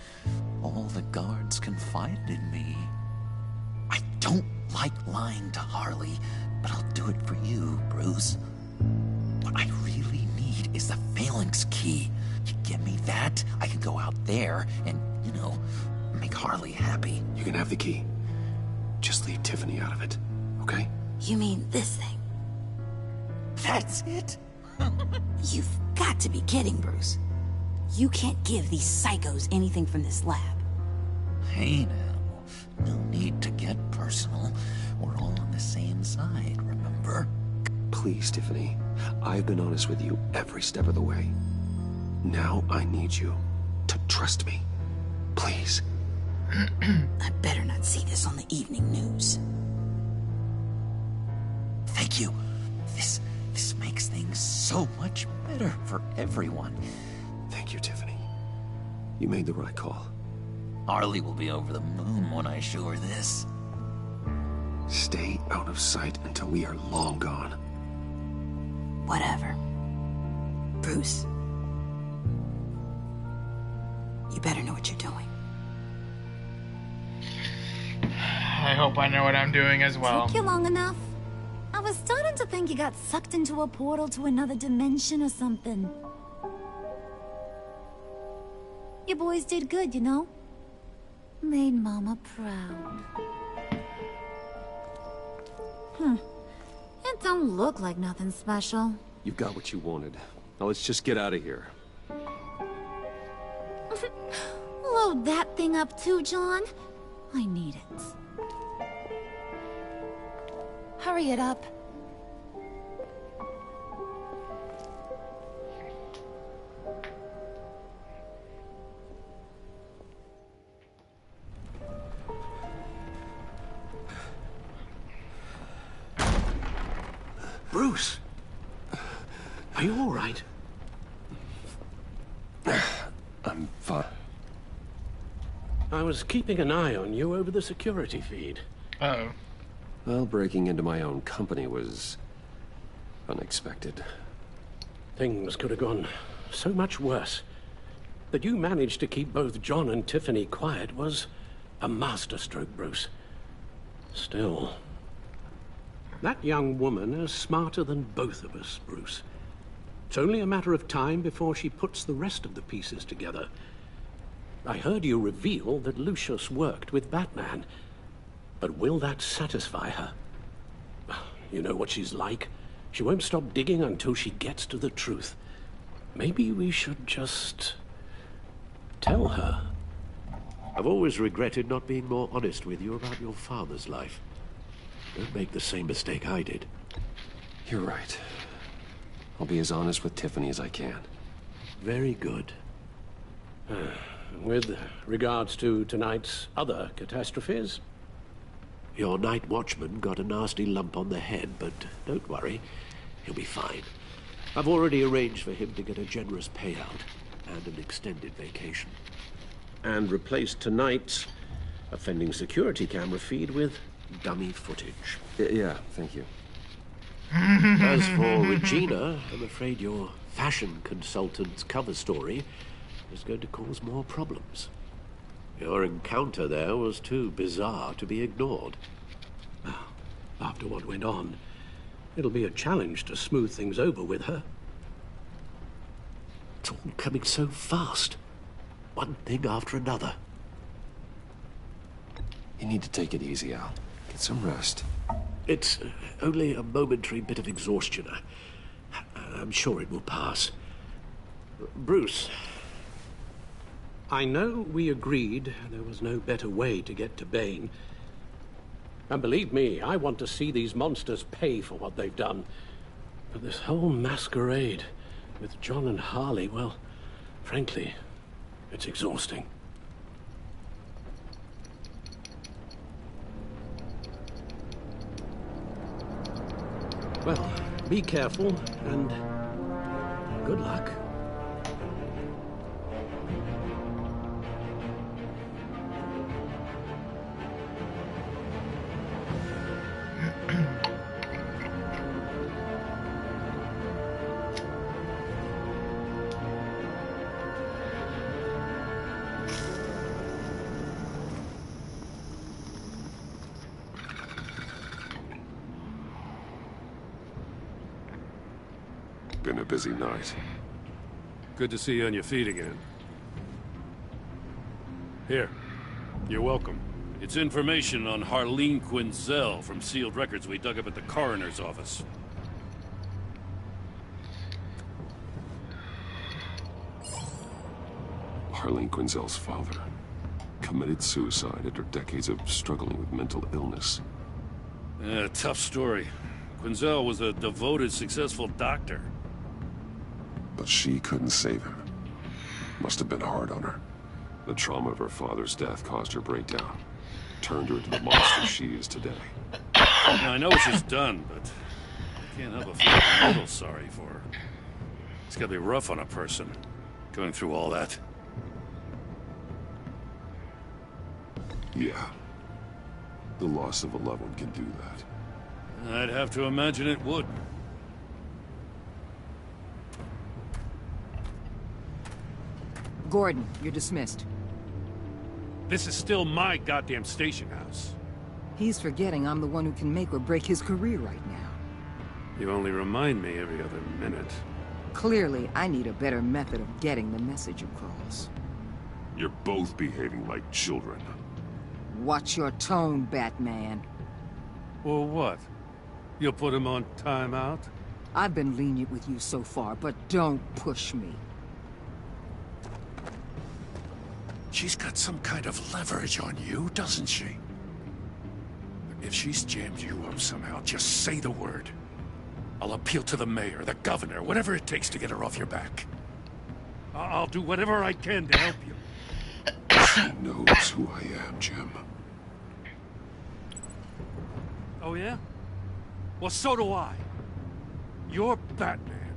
All the guards confided in me. I don't like lying to Harley, but I'll do it for you, Bruce. What I really need is the phalanx key. You give me that, I can go out there and, you know, make Harley happy. You can have the key. Just leave Tiffany out of it, okay? You mean this thing? That's it? You've got to be kidding, Bruce. You can't give these psychos anything from this lab. Hey now, no need to get personal. We're all on the same side, remember? Please, Tiffany. I've been honest with you every step of the way. Now I need you to trust me. Please. I better not see this on the evening news. Thank you. This makes things so much better for everyone. Thank you, Tiffany. You made the right call. Harley will be over the moon when I show her this. Stay out of sight until we are long gone. Whatever. Bruce. You better know what you're doing. I hope I know what I'm doing as well. Took you long enough? I was starting to think you got sucked into a portal to another dimension or something. You boys did good, you know? Made Mama proud. It don't look like nothing special. You've got what you wanted. Now let's just get out of here. Load that thing up too, John. I need it. Hurry it up. Bruce! Are you all right? I'm fine. I was keeping an eye on you over the security feed. Uh-oh. Well, breaking into my own company was unexpected. Things could have gone so much worse. That you managed to keep both John and Tiffany quiet was a masterstroke, Bruce. Still, that young woman is smarter than both of us, Bruce. It's only a matter of time before she puts the rest of the pieces together. I heard you reveal that Lucius worked with Batman. But will that satisfy her? You know what she's like. She won't stop digging until she gets to the truth. Maybe we should just tell her. I've always regretted not being more honest with you about your father's life. Don't make the same mistake I did. You're right. I'll be as honest with Tiffany as I can. Very good. With regards to tonight's other catastrophes? Your night watchman got a nasty lump on the head, but don't worry. He'll be fine. I've already arranged for him to get a generous payout and an extended vacation. And replaced tonight's offending security camera feed with dummy footage. Yeah, thank you. As for Regina, I'm afraid your fashion consultant's cover story is going to cause more problems. Your encounter there was too bizarre to be ignored. Well, after what went on, it'll be a challenge to smooth things over with her. It's all coming so fast. One thing after another. You need to take it easy, Al. Get some rest. It's only a momentary bit of exhaustion. I'm sure it will pass. Bruce. I know we agreed there was no better way to get to Bane. And believe me, I want to see these monsters pay for what they've done. But this whole masquerade with John and Harley, well, frankly, it's exhausting. Well, be careful, and good luck. Been a busy night. Good to see you on your feet again. Here. You're welcome. It's information on Harleen Quinzel from sealed records we dug up at the coroner's office. Harleen Quinzel's father committed suicide after decades of struggling with mental illness. Yeah, tough story. Quinzel was a devoted, successful doctor. But she couldn't save him. Must have been hard on her. The trauma of her father's death caused her breakdown. Turned her into the monster she is today. Now, I know what she's done, but I can't help but feel a little sorry for her. It's gotta be rough on a person, going through all that. Yeah. The loss of a loved one can do that. I'd have to imagine it would. Gordon, you're dismissed. This is still my goddamn station house. He's forgetting I'm the one who can make or break his career right now. You only remind me every other minute. Clearly, I need a better method of getting the message across. You're both behaving like children. Watch your tone, Batman. Or what? You'll put him on timeout? I've been lenient with you so far, but don't push me. She's got some kind of leverage on you, doesn't she? If she's jammed you up somehow, just say the word. I'll appeal to the mayor, the governor, whatever it takes to get her off your back. I'll do whatever I can to help you. She knows who I am, Jim. Oh, yeah? Well, so do I. You're Batman.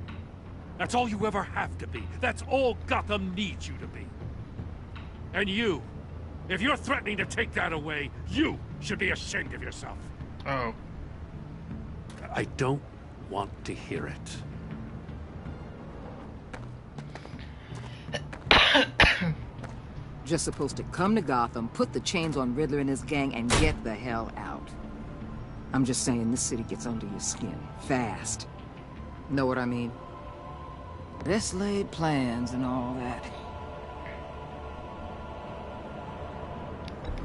That's all you ever have to be. That's all Gotham needs you to be. And you, if you're threatening to take that away, you should be ashamed of yourself. Oh. I don't want to hear it. Just supposed to come to Gotham, put the chains on Riddler and his gang, and get the hell out. I'm just saying, this city gets under your skin. Fast. Know what I mean? Best laid plans and all that.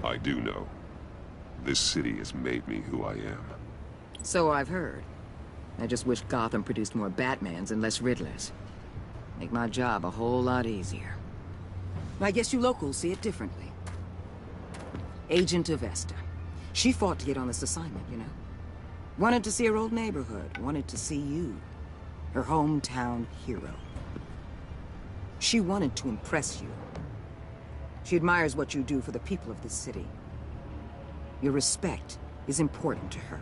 I do know. This city has made me who I am. So I've heard. I just wish Gotham produced more Batmans and less Riddlers. Make my job a whole lot easier. I guess you locals see it differently. Agent Avesta. She fought to get on this assignment, you know? Wanted to see her old neighborhood. Wanted to see you. Her hometown hero. She wanted to impress you. She admires what you do for the people of this city. Your respect is important to her.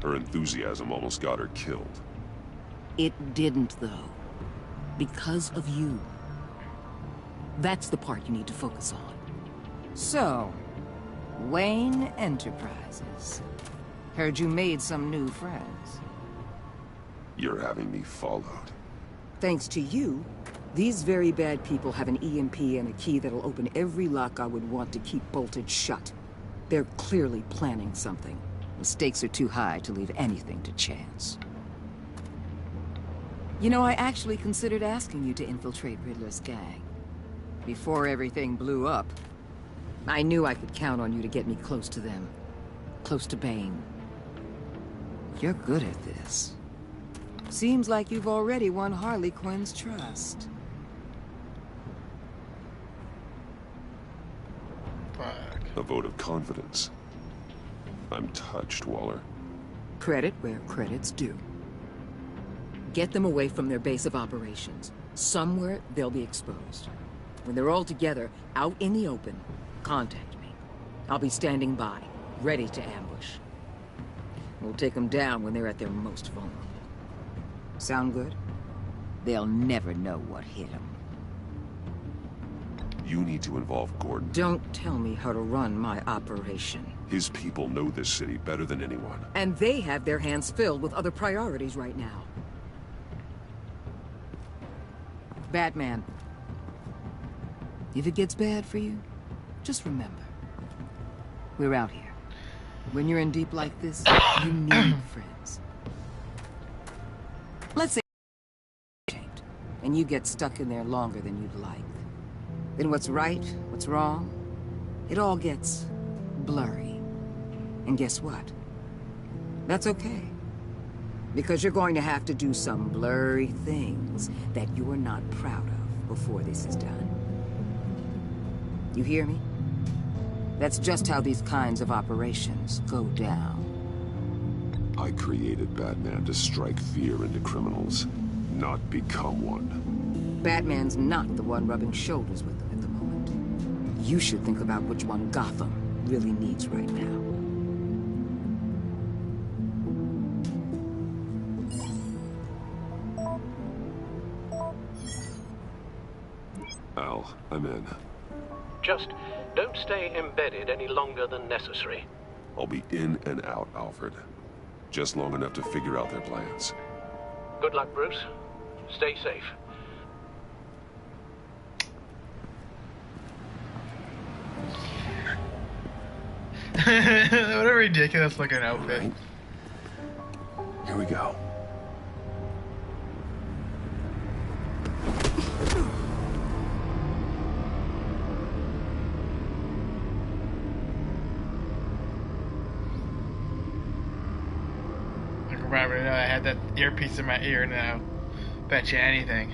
Her enthusiasm almost got her killed. It didn't, though. Because of you. That's the part you need to focus on. So, Wayne Enterprises. Heard you made some new friends. You're having me followed. Thanks to you, these very bad people have an EMP and a key that'll open every lock I would want to keep bolted shut. They're clearly planning something. The stakes are too high to leave anything to chance. You know, I actually considered asking you to infiltrate Riddler's gang. Before everything blew up, I knew I could count on you to get me close to them. Close to Bane. You're good at this. Seems like you've already won Harley Quinn's trust. A vote of confidence. I'm touched, Waller. Credit where credit's due. Get them away from their base of operations. Somewhere they'll be exposed. When they're all together, out in the open, contact me. I'll be standing by, ready to ambush. We'll take them down when they're at their most vulnerable. Sound good? They'll never know what hit them. You need to involve Gordon. Don't tell me how to run my operation. His people know this city better than anyone. And they have their hands filled with other priorities right now. Batman. If it gets bad for you, just remember. We're out here. When you're in deep like this, you need friends. Let's say and you get stuck in there longer than you'd like. Then what's right, what's wrong, it all gets blurry. And guess what? That's okay. Because you're going to have to do some blurry things that you're not proud of before this is done. You hear me? That's just how these kinds of operations go down. I created Batman to strike fear into criminals, not become one. Batman's not the one rubbing shoulders with them at the moment. You should think about which one Gotham really needs right now. Al, I'm in. Just don't stay embedded any longer than necessary. I'll be in and out, Alfred. Just long enough to figure out their plans. Good luck, Bruce. Stay safe. What a ridiculous looking outfit. Right. Here we go. I already know I had that earpiece in my ear now. Bet you anything.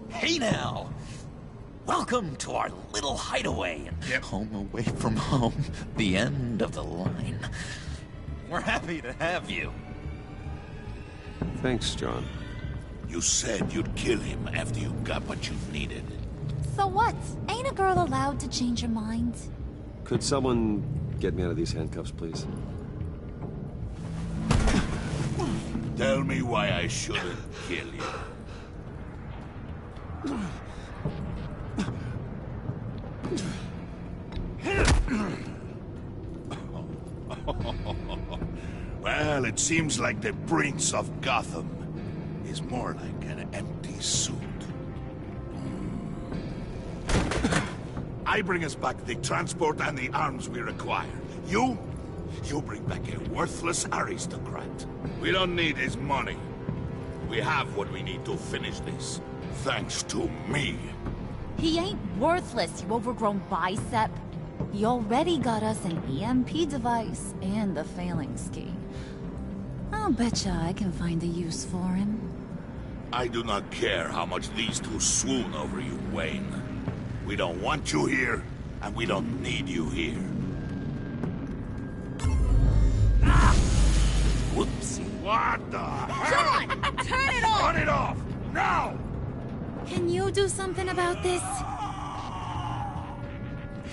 Hey now! Welcome to our little hideaway and home away from home. The end of the line. We're happy to have you. Thanks, John. You said you'd kill him after you got what you needed. So what? Ain't a girl allowed to change her mind? Could someone get me out of these handcuffs, please? Tell me why I shouldn't kill you. Well, it seems like the Prince of Gotham is more like an empty suit. I bring us back the transport and the arms we require. You bring back a worthless aristocrat. We don't need his money. We have what we need to finish this. Thanks to me. He ain't worthless, you overgrown bicep. He already got us an EMP device and the phalanx key. I'll betcha I can find a use for him. I do not care how much these two swoon over you, Wayne. We don't want you here, and we don't need you here. Whoopsie. What the hell? John! Turn it off! Turn it off! Now! Can you do something about this?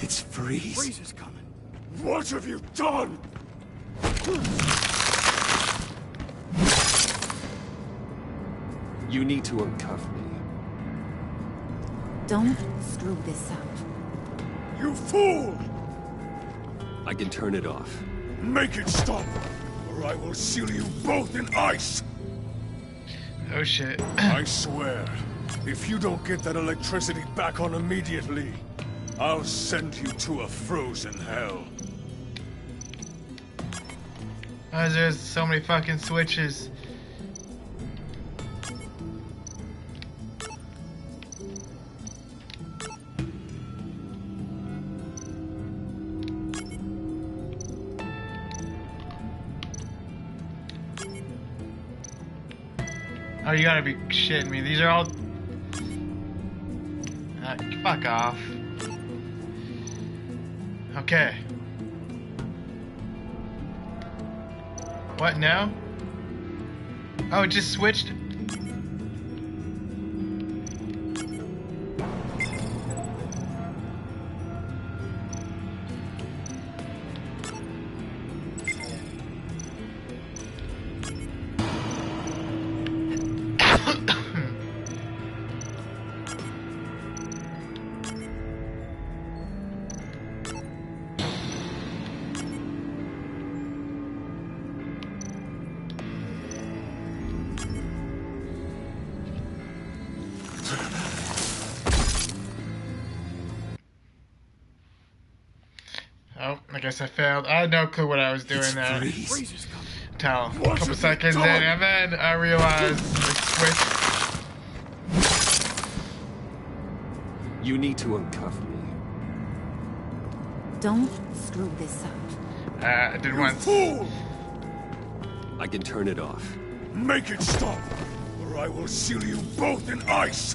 It's Freeze. Freeze is coming. What have you done? You need to uncuff me. Don't screw this up. You fool! I can turn it off. Make it stop, or I will seal you both in ice! Oh shit. I swear, if you don't get that electricity back on immediately, I'll send you to a frozen hell. Oh, there's so many fucking switches. Oh, you gotta be shitting me. These are all... fuck off. Okay. What, no? Oh, it just switched? Oh, I guess I failed. I had no clue what I was doing there. Tell. A couple seconds in, and then I realized it switched. You need to uncuff me. Don't screw this up. I did once. Fool! I can turn it off. Make it stop, or I will seal you both in ice!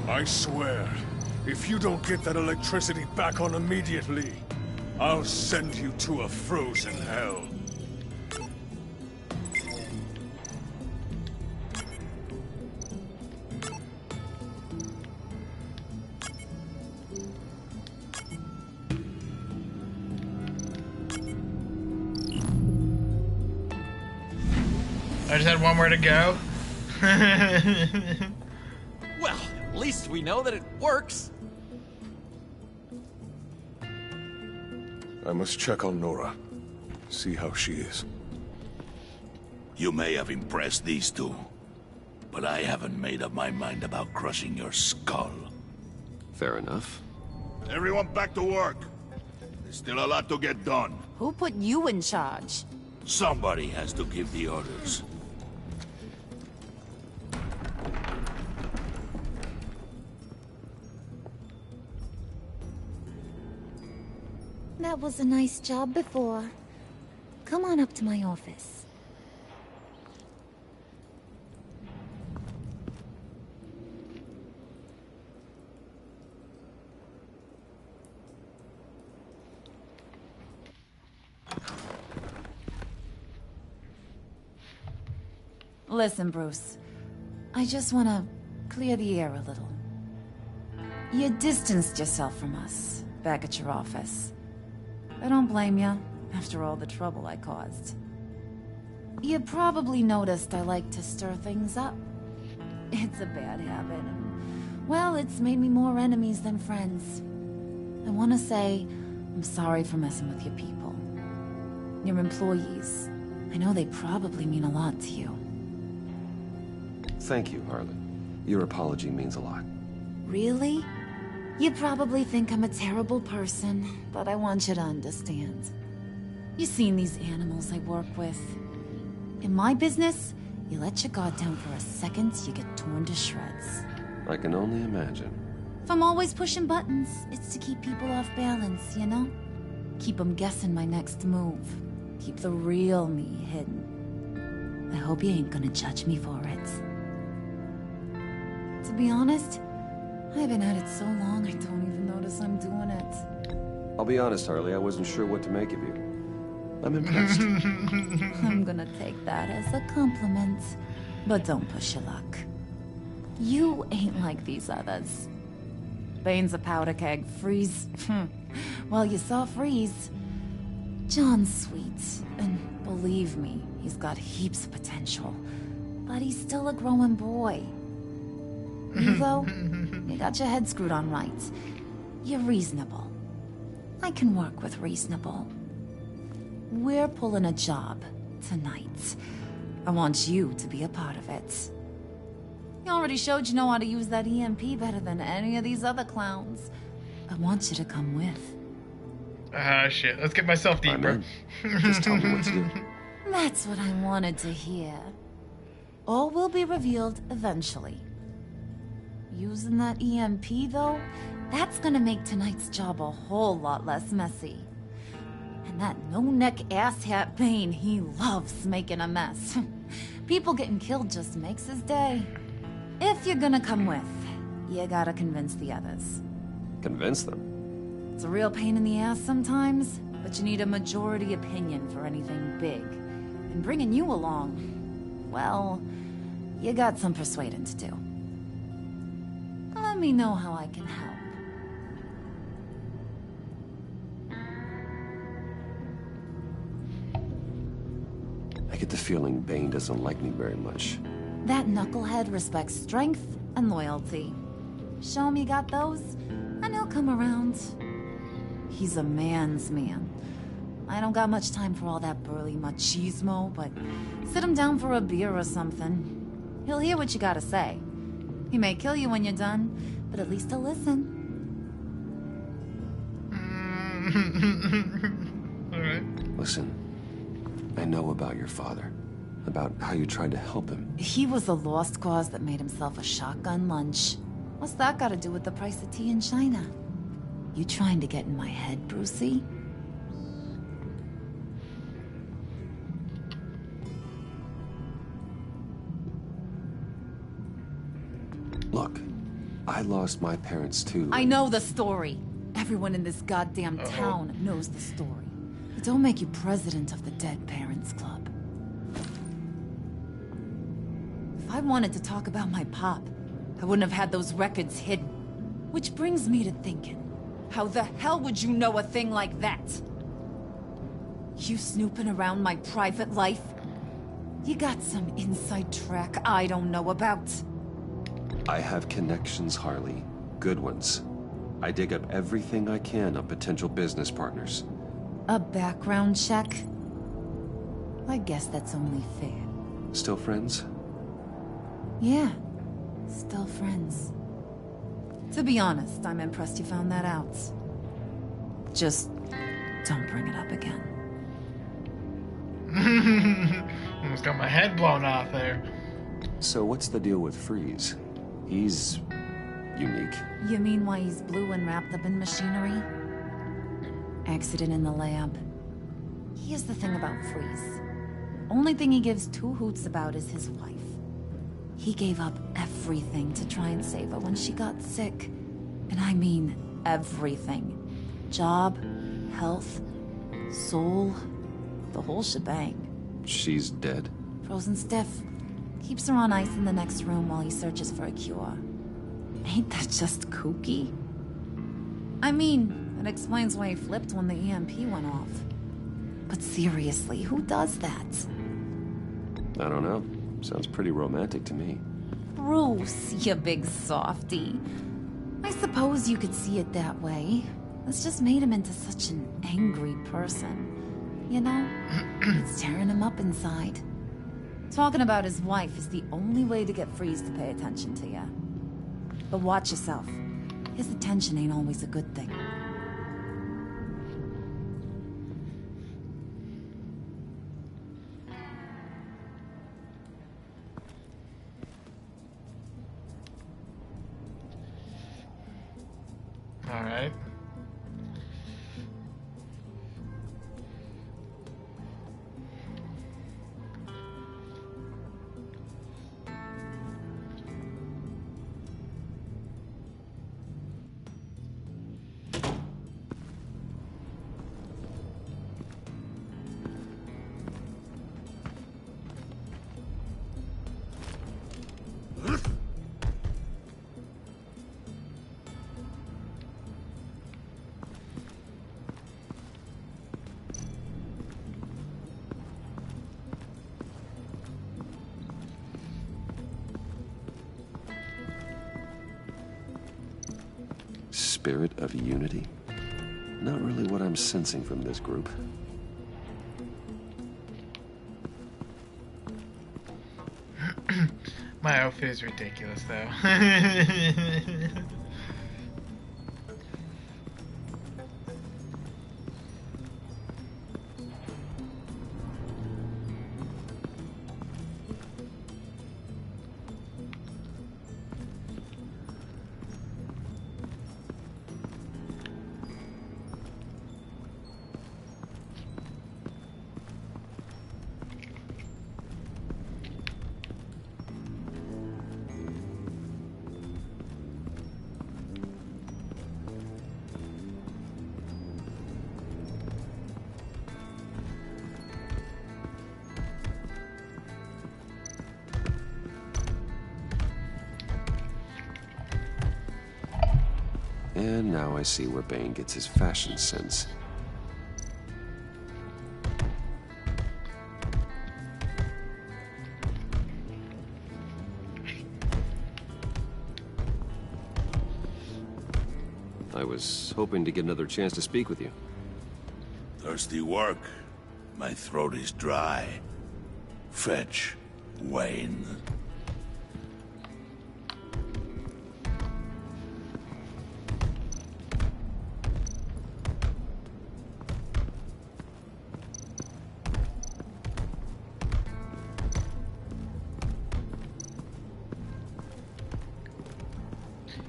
I swear, if you don't get that electricity back on immediately, I'll send you to a frozen hell. I just had one more to go. Well, at least we know that it works. I must check on Nora. See how she is. You may have impressed these two, but I haven't made up my mind about crushing your skull. Fair enough. Everyone back to work. There's still a lot to get done. Who put you in charge? Somebody has to give the orders. That was a nice job before. Come on up to my office. Listen, Bruce. I just want to clear the air a little. You distanced yourself from us back at your office. I don't blame you, after all the trouble I caused. You probably noticed I like to stir things up. It's a bad habit, and, well, it's made me more enemies than friends. I want to say I'm sorry for messing with your people. Your employees. I know they probably mean a lot to you. Thank you, Harlan. Your apology means a lot. Really? You probably think I'm a terrible person, but I want you to understand. You've seen these animals I work with. In my business, you let your guard down for a second, you get torn to shreds. I can only imagine. If I'm always pushing buttons, it's to keep people off balance, you know? Keep them guessing my next move. Keep the real me hidden. I hope you ain't gonna judge me for it. To be honest, I've been at it so long I don't even notice I'm doing it. I'll be honest, Harley, I wasn't sure what to make of you. I'm impressed. I'm gonna take that as a compliment. But don't push your luck. You ain't like these others. Bane's a powder keg. Freeze. Well, you saw Freeze. John's sweet. And believe me, he's got heaps of potential. But he's still a growing boy. You, though, you got your head screwed on right. You're reasonable. I can work with reasonable. We're pulling a job tonight. I want you to be a part of it. You already showed you know how to use that EMP better than any of these other clowns. I want you to come with. Ah, shit. Let's get myself deeper. Just tell me what to do. That's what I wanted to hear. All will be revealed eventually. Using that EMP, though, that's gonna make tonight's job a whole lot less messy. And that no-neck asshat Bane, he loves making a mess. People getting killed just makes his day. If you're gonna come with, you gotta convince the others. Convince them? It's a real pain in the ass sometimes, but you need a majority opinion for anything big. And bringing you along, well, you got some persuading to do. Let me know how I can help. I get the feeling Bane doesn't like me very much. That knucklehead respects strength and loyalty. Show him you got those, and he'll come around. He's a man's man. I don't got much time for all that burly machismo, but sit him down for a beer or something. He'll hear what you gotta say. He may kill you when you're done, but at least he'll listen. Alright. Listen, I know about your father. About how you tried to help him. He was a lost cause that made himself a shotgun lunch. What's that got to do with the price of tea in China? You trying to get in my head, Brucey? Look, I lost my parents too. I know the story. Everyone in this goddamn town knows the story. But don't make you president of the Dead Parents Club. If I wanted to talk about my pop, I wouldn't have had those records hidden. Which brings me to thinking, how the hell would you know a thing like that? You snooping around my private life? You got some inside track I don't know about. I have connections, Harley. Good ones. I dig up everything I can on potential business partners. A background check? I guess that's only fair. Still friends? Yeah, still friends. To be honest, I'm impressed you found that out. Just don't bring it up again. Almost got my head blown off there. So what's the deal with Freeze? He's unique. You mean why he's blue and wrapped up in machinery? Accident in the lab. Here's the thing about Freeze. Only thing he gives two hoots about is his wife. He gave up everything to try and save her when she got sick. And I mean everything. Job, health, soul, the whole shebang. She's dead? Frozen stiff. Keeps her on ice in the next room while he searches for a cure. Ain't that just kooky? I mean, it explains why he flipped when the EMP went off. But seriously, who does that? I don't know. Sounds pretty romantic to me. Bruce, you big softy. I suppose you could see it that way. It's just made him into such an angry person. You know? It's tearing him up inside. Talking about his wife is the only way to get Freeze to pay attention to you. But watch yourself. His attention ain't always a good thing. Alright. Spirit of unity? Not really what I'm sensing from this group. My outfit is ridiculous, though. And now I see where Bane gets his fashion sense. I was hoping to get another chance to speak with you. Thirsty work? My throat is dry. Fetch, Wayne.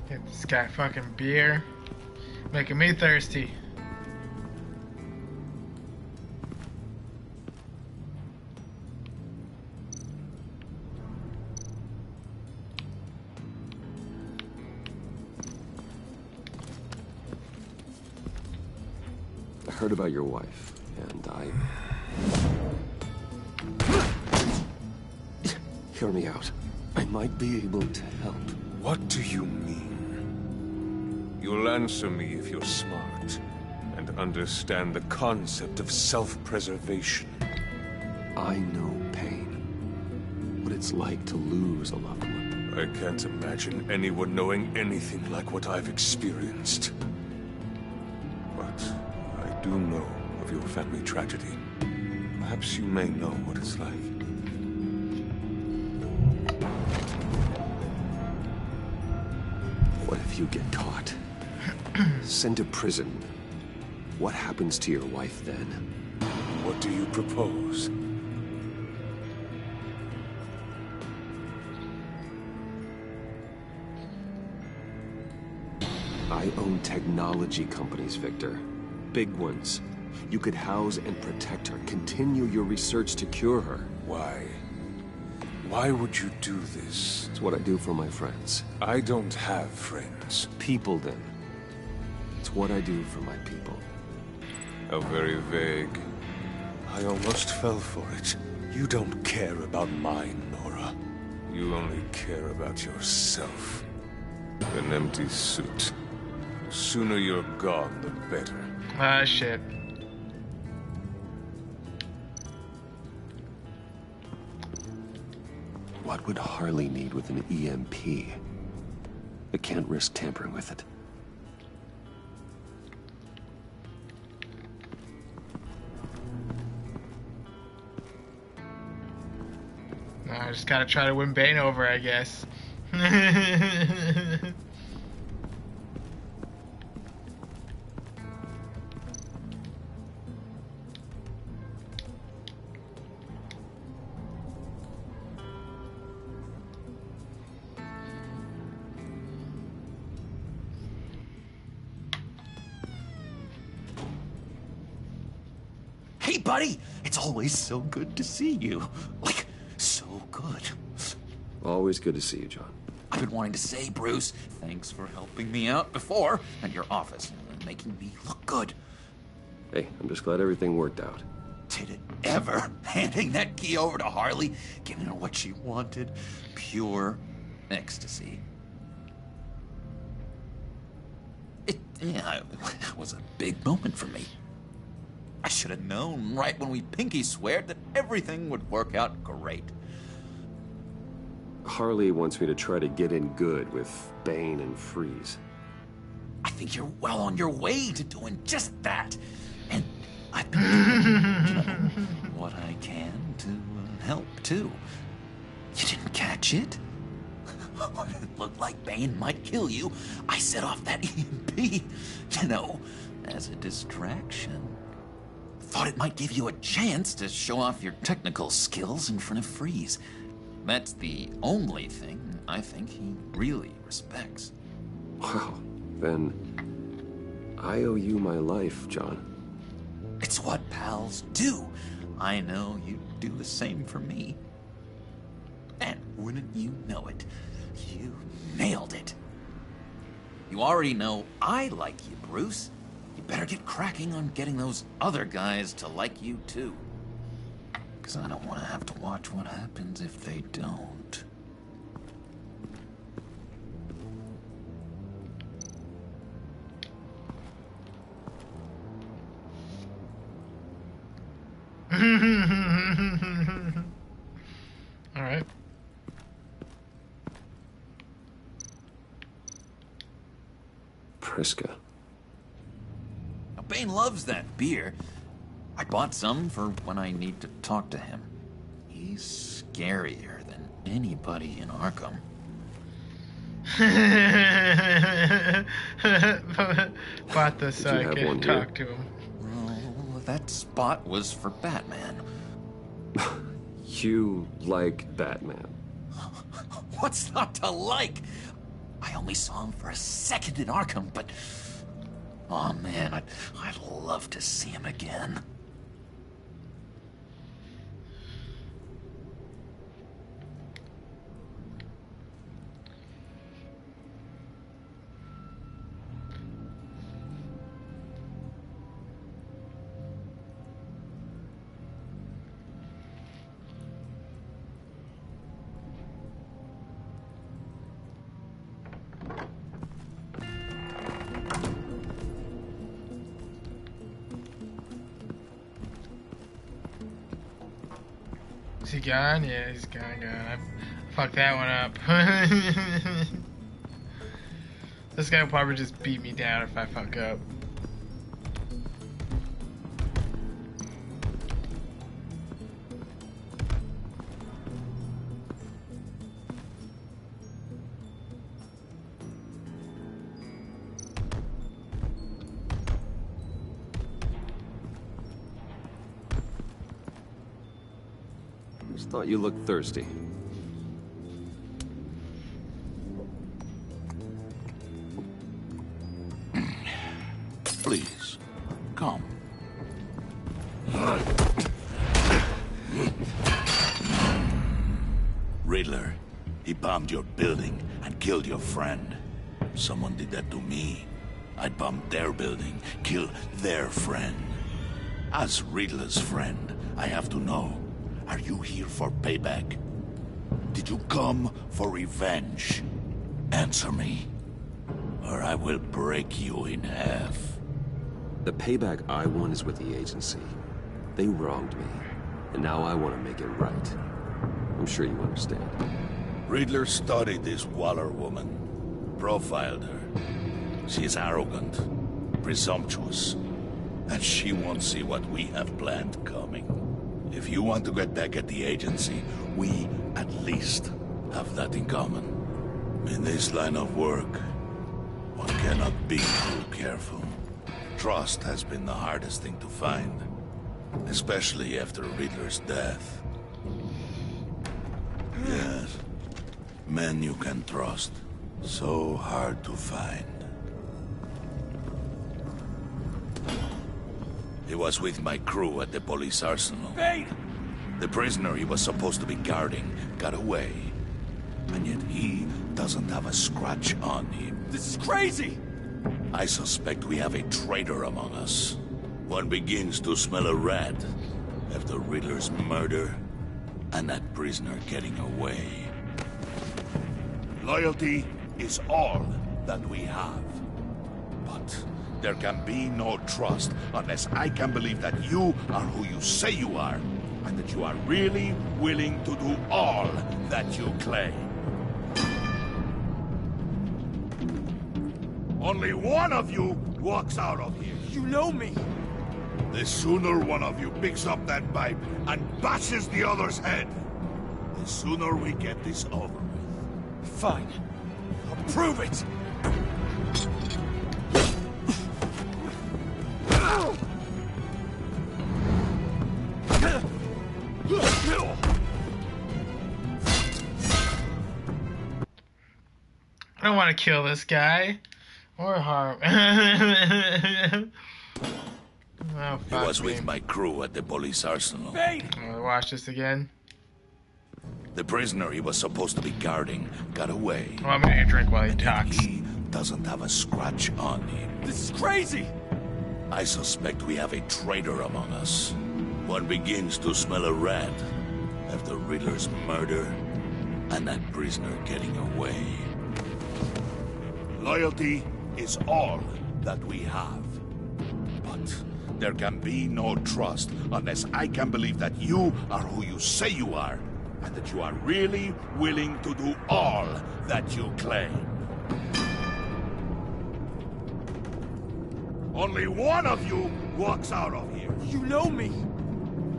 Get this guy fucking beer. Making me thirsty. I heard about your wife, and Hear me out. I might be able to help. What do you mean? You'll answer me if you're smart and understand the concept of self-preservation. I know pain. What it's like to lose a loved one. I can't imagine anyone knowing anything like what I've experienced. But I do know of your family tragedy. Perhaps you may know what it's like. What if you get caught? Sent to prison. What happens to your wife then? What do you propose? I own technology companies, Victor. Big ones. You could house and protect her. Continue your research to cure her. Why? Why would you do this? It's what I do for my friends. I don't have friends. People, then. It's what I do for my people. How very vague. I almost fell for it. You don't care about mine, Nora. You only care about yourself. An empty suit. The sooner you're gone, the better. Ah, shit. What would Harley need with an EMP? I can't risk tampering with it. I just gotta try to win Bane over, I guess. Hey, buddy! It's always so good to see you. Like, so good. Always good to see you, John. I've been wanting to say, Bruce, thanks for helping me out before at your office and making me look good. Hey, I'm just glad everything worked out. Did it ever? Handing that key over to Harley, giving her what she wanted. Pure ecstasy. It was a big moment for me. I should have known right when we pinky sweared that everything would work out great. Harley wants me to try to get in good with Bane and Freeze. I think you're well on your way to doing just that. And I've been doing what I can to help, too. You didn't catch it? When it looked like Bane might kill you, I set off that EMP, as a distraction. Thought it might give you a chance to show off your technical skills in front of Freeze. That's the only thing I think he really respects. Wow, then I owe you my life, John. It's what pals do. I know you'd do the same for me. And wouldn't you know it, you nailed it. You already know I like you, Bruce. You better get cracking on getting those other guys to like you, too. Because I don't want to have to watch what happens if they don't. All right. Priska. Now, Bane loves that beer. I bought some for when I need to talk to him. He's scarier than anybody in Arkham. Bought this so I can talk to him. Well, that spot was for Batman. You like Batman? What's not to like? I only saw him for a second in Arkham, but... oh man, I'd love to see him again. Is he gone? Yeah, he's gone. I fucked that one up. This guy will probably just beat me down if I fuck up. Just thought you looked thirsty. Please, come. Riddler, he bombed your building and killed your friend. Someone did that to me. I'd bomb their building, kill their friend. As Riddler's friend, I have to know, are you here for payback? Did you come for revenge? Answer me, or I will break you in half. The payback I want is with the agency. They wronged me, and now I want to make it right. I'm sure you understand. Riddler studied this Waller woman, profiled her. She is arrogant, presumptuous, and she won't see what we have planned coming. If you want to get back at the agency, we at least have that in common. In this line of work, one cannot be too careful. Trust has been the hardest thing to find, especially after Riddler's death. Yes, men you can trust, so hard to find. He was with my crew at the police arsenal. Bane! The prisoner he was supposed to be guarding got away. And yet he doesn't have a scratch on him. This is crazy! I suspect we have a traitor among us. One begins to smell a rat after Riddler's murder and that prisoner getting away. Loyalty is all that we have. But there can be no trust unless I can believe that you are who you say you are, and that you are really willing to do all that you claim. Only one of you walks out of here. You know me! The sooner one of you picks up that pipe and bashes the other's head, the sooner we get this over with. Fine. I'll prove it! I don't want to kill this guy or harm. Oh, he was with my crew at the police arsenal. Bane! I'm gonna watch this again. The prisoner he was supposed to be guarding got away. Well, I'm gonna drink while he talks. He doesn't have a scratch on him. This is crazy! I suspect we have a traitor among us. One begins to smell a rat after Riddler's murder and that prisoner getting away. Loyalty is all that we have. But there can be no trust unless I can believe that you are who you say you are, and that you are really willing to do all that you claim. Only one of you walks out of here. You know me!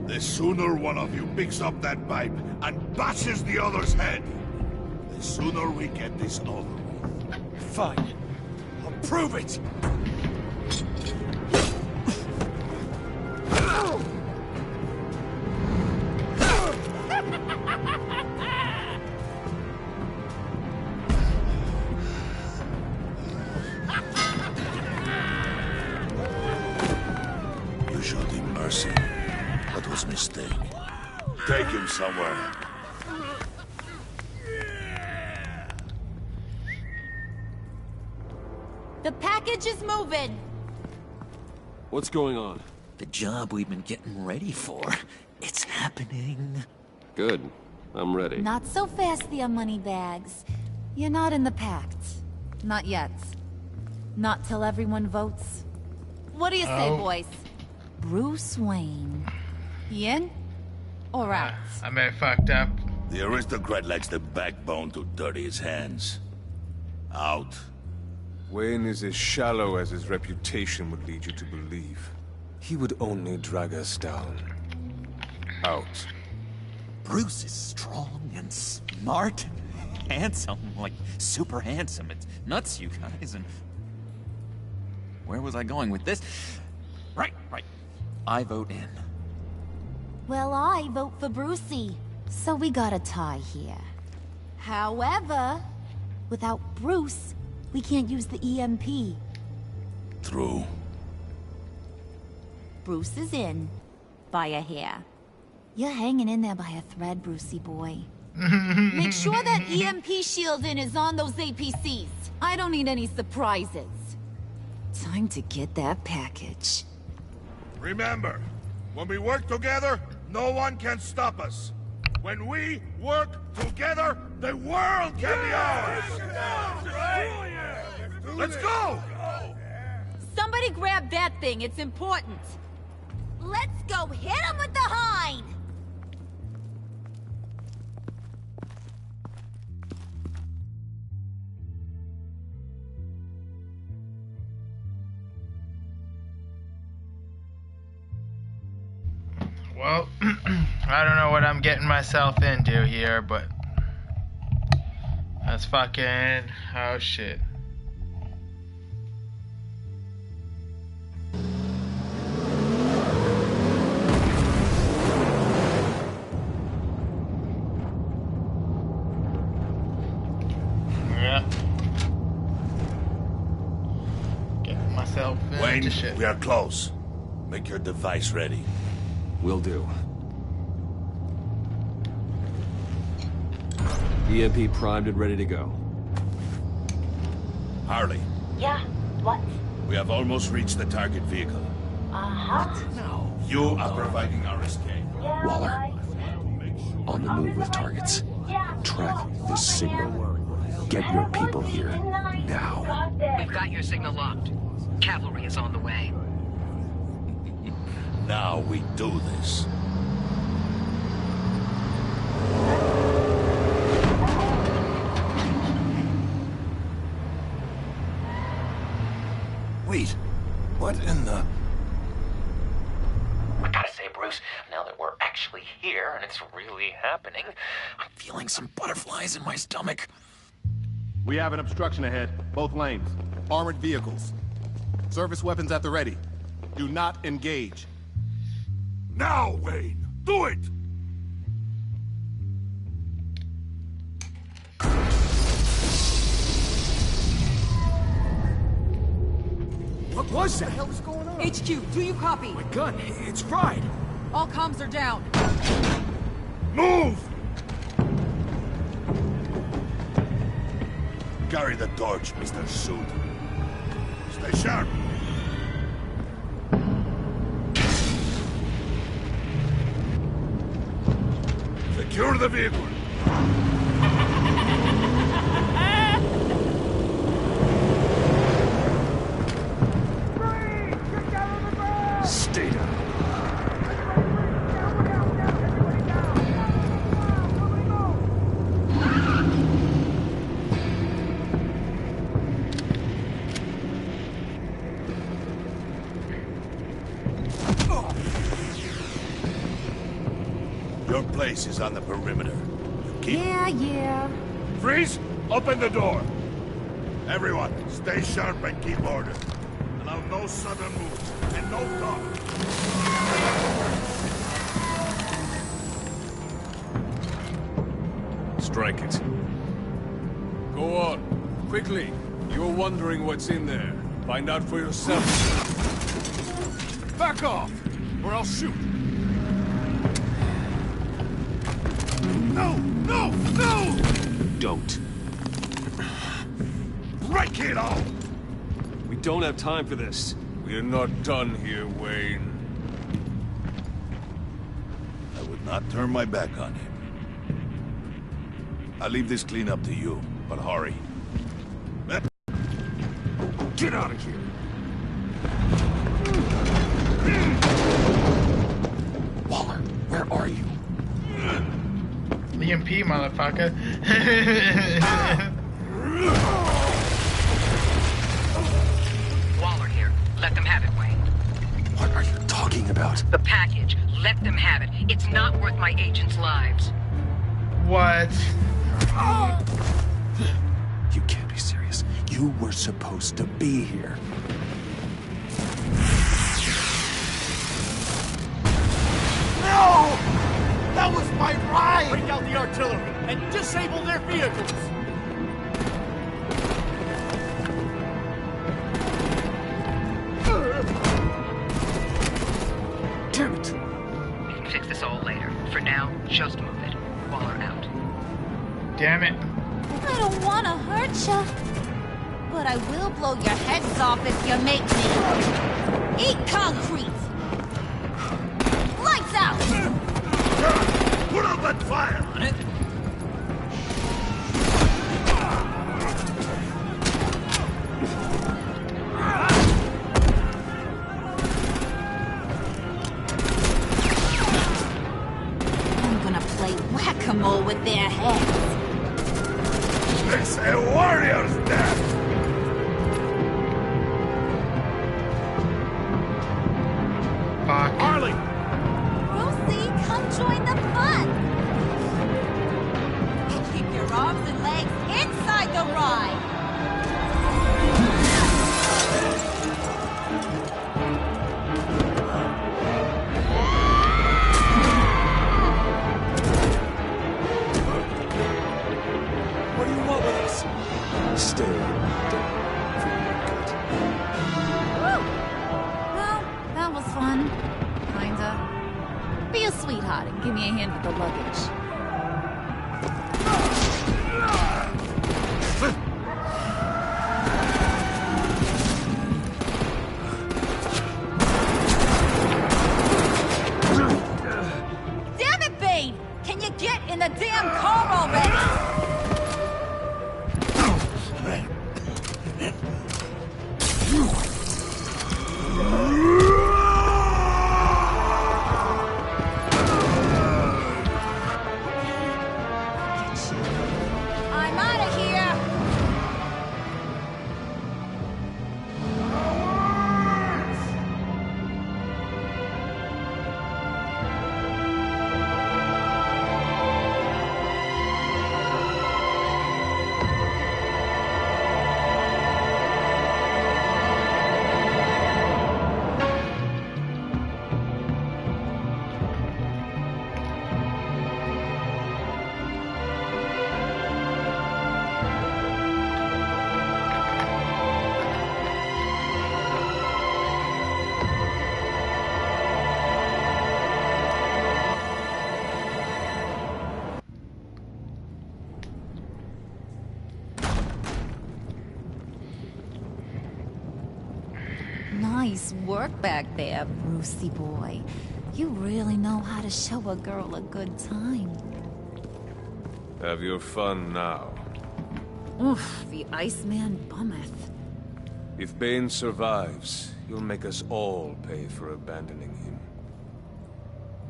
The sooner one of you picks up that pipe and bashes the other's head, the sooner we get this over with. Fine. I'll prove it! You showed him mercy. That was a mistake. Take him somewhere. The package is moving. What's going on? The job we've been getting ready for. It's happening. Good. I'm ready. Not so fast, the Moneybags. You're not in the Pact. Not yet. Not till everyone votes. What do you say, boys? Bruce Wayne. He in? Or out? I may have fucked up. The aristocrat lacks the backbone to dirty his hands. Out. Wayne is as shallow as his reputation would lead you to believe. He would only drag us down. Out. Bruce is strong and smart and handsome, like super handsome. It's nuts, you guys, and... Where was I going with this? Right. I vote in. Well, I vote for Brucey. So we got a tie here. However, without Bruce, we can't use the EMP. True. Bruce is in. By a hair. You're hanging in there by a thread, Brucey boy. Make sure that EMP shielding is on those APCs. I don't need any surprises. Time to get that package. Remember, when we work together, no one can stop us. When we work together, the world can be ours! Let's go! Somebody grab that thing, it's important. Let's go hit him with the hind! Well, I don't know what I'm getting myself into here, but that's fucking... oh shit. Yeah. Getting myself into Wayne, shit. we are close. Make your device ready. Will do. EMP primed and ready to go. Harley, Yeah, what? we have almost reached the target vehicle. Uh-huh. Now, you are providing our escape. Yeah, Waller. right. On the move with targets. Track this signal. Get your people here. Now. We've got your signal locked. Cavalry is on the way. Now we do this. Wait, what in the... I gotta say, Bruce, now that we're actually here and it's really happening, I'm feeling some butterflies in my stomach. We have an obstruction ahead, both lanes. Armored vehicles. Service weapons at the ready. Do not engage. Now, Wayne! Do it! What was that? What the hell is going on? HQ, do you copy? My gun, it's fried. All comms are down. Move! Carry the torch, Mr. Suit. Stay sharp. Secure the vehicle. Stay down. Your place is on the perimeter. Keep... Yeah. Freeze! Open the door! Everyone, stay sharp and keep order. Allow no sudden moves, and no talk. Strike it. Go on. Quickly. You're wondering what's in there. Find out for yourself. Back off, or I'll shoot. No! No! No! Don't. Break it off! We don't have time for this. We're not done here, Wayne. I would not turn my back on him. I'll leave this cleanup to you, but hurry. Get out of here! Waller, where are you? EMP, motherfucker. Waller here. Let them have it, Wayne. What are you talking about? The package. Let them have it. It's not worth my agents' lives. What? You can't be serious. You were supposed to be here. No! That was my ride! Break out the artillery and disable their vehicles! Damn it! We can fix this all later. For now, just move it. Waller out. Damn it. I don't want to hurt you, but I will blow your heads off if you make me. Eat concrete! Lights out! Put out that fire on it! I'm gonna play whack-a-mole with their heads. It's a warrior's death! Fuck. Harley! Brucey, come join the fun! Keep your arms and legs inside the ride! card and give me a hand with the luggage. Damn it, Bane! Can you get in the damn car already? I'm out of here! Nice work back there, Brucey boy. You really know how to show a girl a good time. Have your fun now. Oof, the Iceman bummeth. If Bane survives, you'll make us all pay for abandoning him.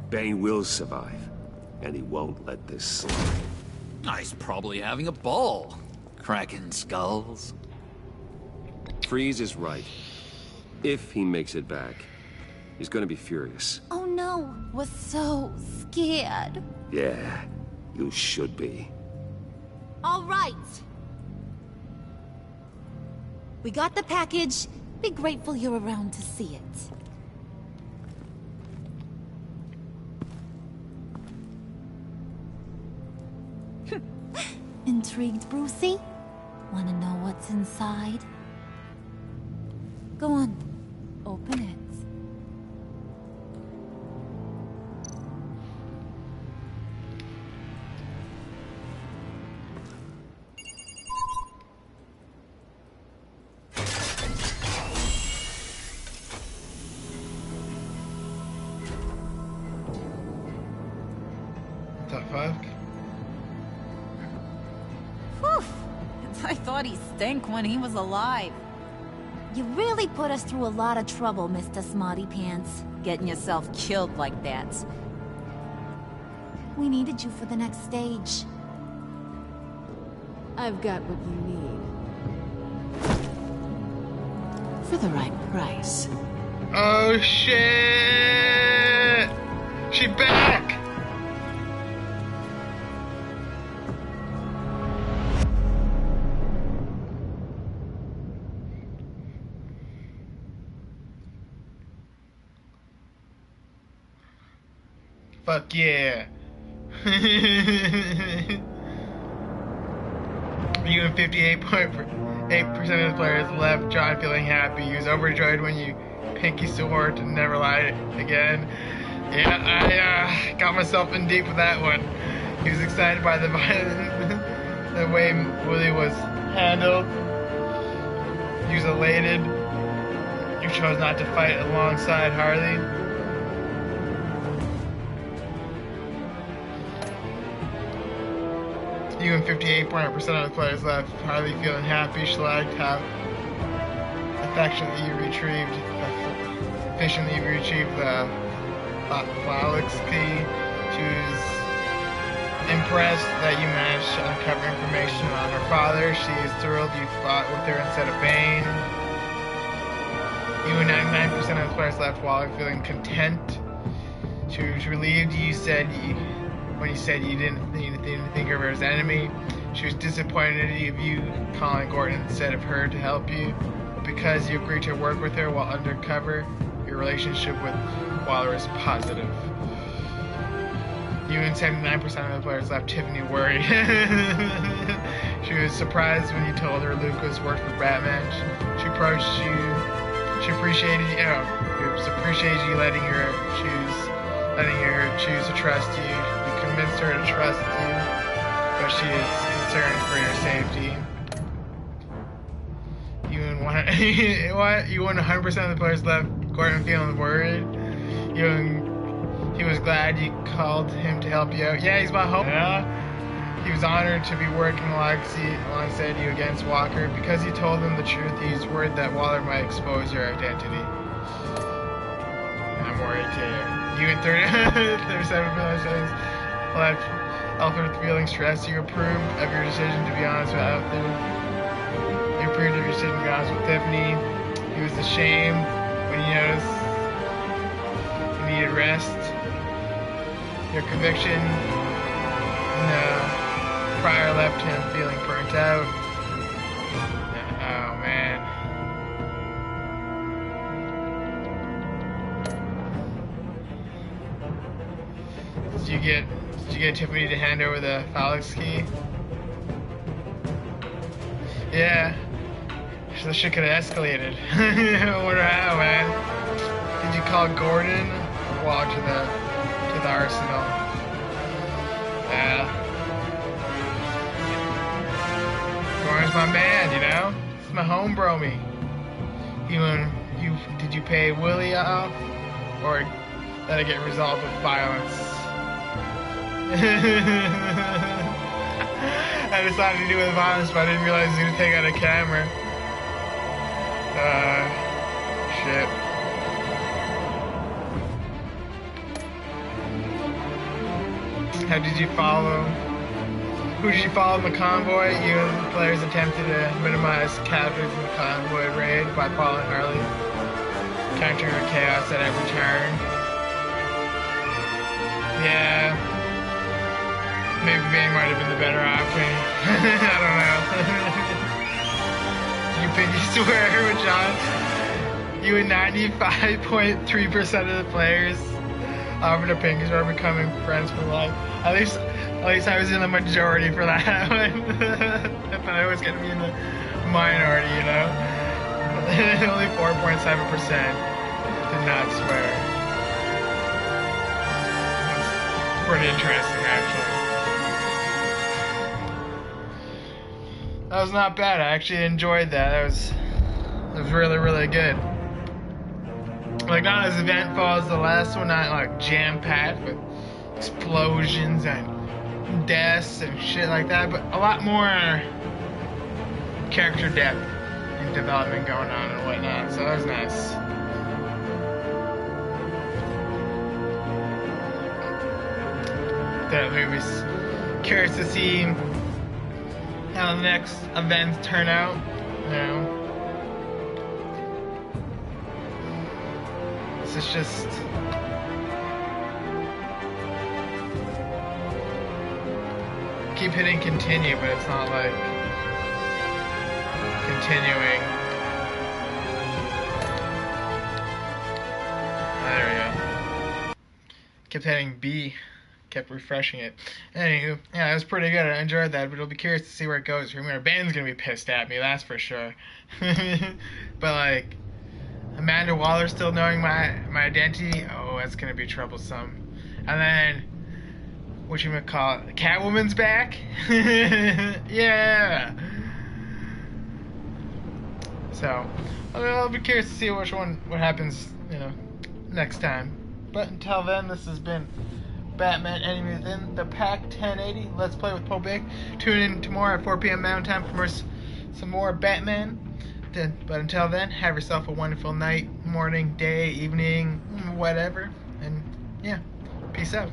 Bane will survive, and he won't let this slide. He's probably having a ball. Cracking skulls. Freeze is right. If he makes it back, he's gonna be furious. Oh no, we're so scared. Yeah, you should be. All right. We got the package. Be grateful you're around to see it. Intrigued, Brucey? Wanna know what's inside? Go on, open it. The fuck? Whew! I thought he stank when he was alive. You really put us through a lot of trouble, Mr. Smarty Pants. Getting yourself killed like that. We needed you for the next stage. I've got what you need. For the right price. Oh shit! She back! Fuck yeah. You and 58.8% of the players left John feeling happy. He was overjoyed when you pinky swore to never lie again. Yeah, I got myself in deep with that one. He was excited by the violence, the way Willie was handled. He was elated. You chose not to fight alongside Harley. You and 58.8% of the players left Harley feeling happy. She liked how efficiently you retrieved the Flawlix key. She was impressed that you managed to uncover information on her father. She is thrilled you fought with her instead of Bane. You and 99% of the players left Waller feeling content. She was relieved when you said you didn't think of her as an enemy. She was disappointed of you calling Gordon instead of her to help you. But because you agreed to work with her while undercover, your relationship with Waller is positive. You and 79% of the players left Tiffany worried. She was surprised when you told her Lucas worked for Batman. She approached you. She appreciated you letting her choose letting her choose to trust you. You convinced her to trust you, but she is concerned for your safety. You and what? You and 100% of the players left Gordon feeling worried. He was glad you called him to help you out. Yeah, he's my home. Yeah. He was honored to be working alongside you against Walker. Because you told him the truth, he's worried that Waller might expose your identity. I'm worried too. You and 37 left Alfred feeling stressed. You approved of your decision to be honest with Alfred. You approved of your decision to be honest with Tiffany. He was ashamed when you noticed you needed rest. Your conviction prior left him feeling burnt out. Oh man. Did you get Tiffany to hand over the Felix key? Yeah. So shit could have escalated. I wonder how, man. Did you call Gordon or walk to the arsenal? Yeah. Gordon's my man, you know? He's my home bromie. Did you pay Willie off? Or let it get resolved with violence? I decided to do it with violence, but I didn't realize he was going to take out a camera. Shit. How did you follow? Who did you follow in the convoy? You and the players attempted to minimize casualties in the convoy raid by following Harley, countering her chaos at every turn. Yeah. Maybe Bane might have been the better option. I don't know. You pinky swear with John? You and 95.3% of the players offered a pinky swear, becoming friends for life. At least I was in the majority for that one. But I was gonna be in the minority, you know? Only 4.7% did not swear. It's pretty interesting, actually. That was not bad. I actually enjoyed that. That was really, really good. Like, not as eventful as the last one, not like jam-packed with explosions and deaths and shit like that, but a lot more character depth and development going on and whatnot, so that was nice. Definitely was curious to see how the next events turn out, you know. This is just keep hitting continue, but it's not like continuing. There we go. Kept hitting B, kept refreshing it. Anywho, yeah, it was pretty good. I enjoyed that, but I'll be curious to see where it goes. Remember, Ben's gonna be pissed at me, that's for sure. But like, Amanda Waller still knowing my identity, oh, that's gonna be troublesome. And then, whatchamacallit, Catwoman's back? Yeah! So, I'll be curious to see what happens, you know, next time. But until then, this has been Batman Enemy Within, the Pact 1080. Let's play with PoboBaked. Tune in tomorrow at 4 p.m. Mountain Time for some more Batman. But until then, have yourself a wonderful night, morning, day, evening, whatever. And yeah, peace out.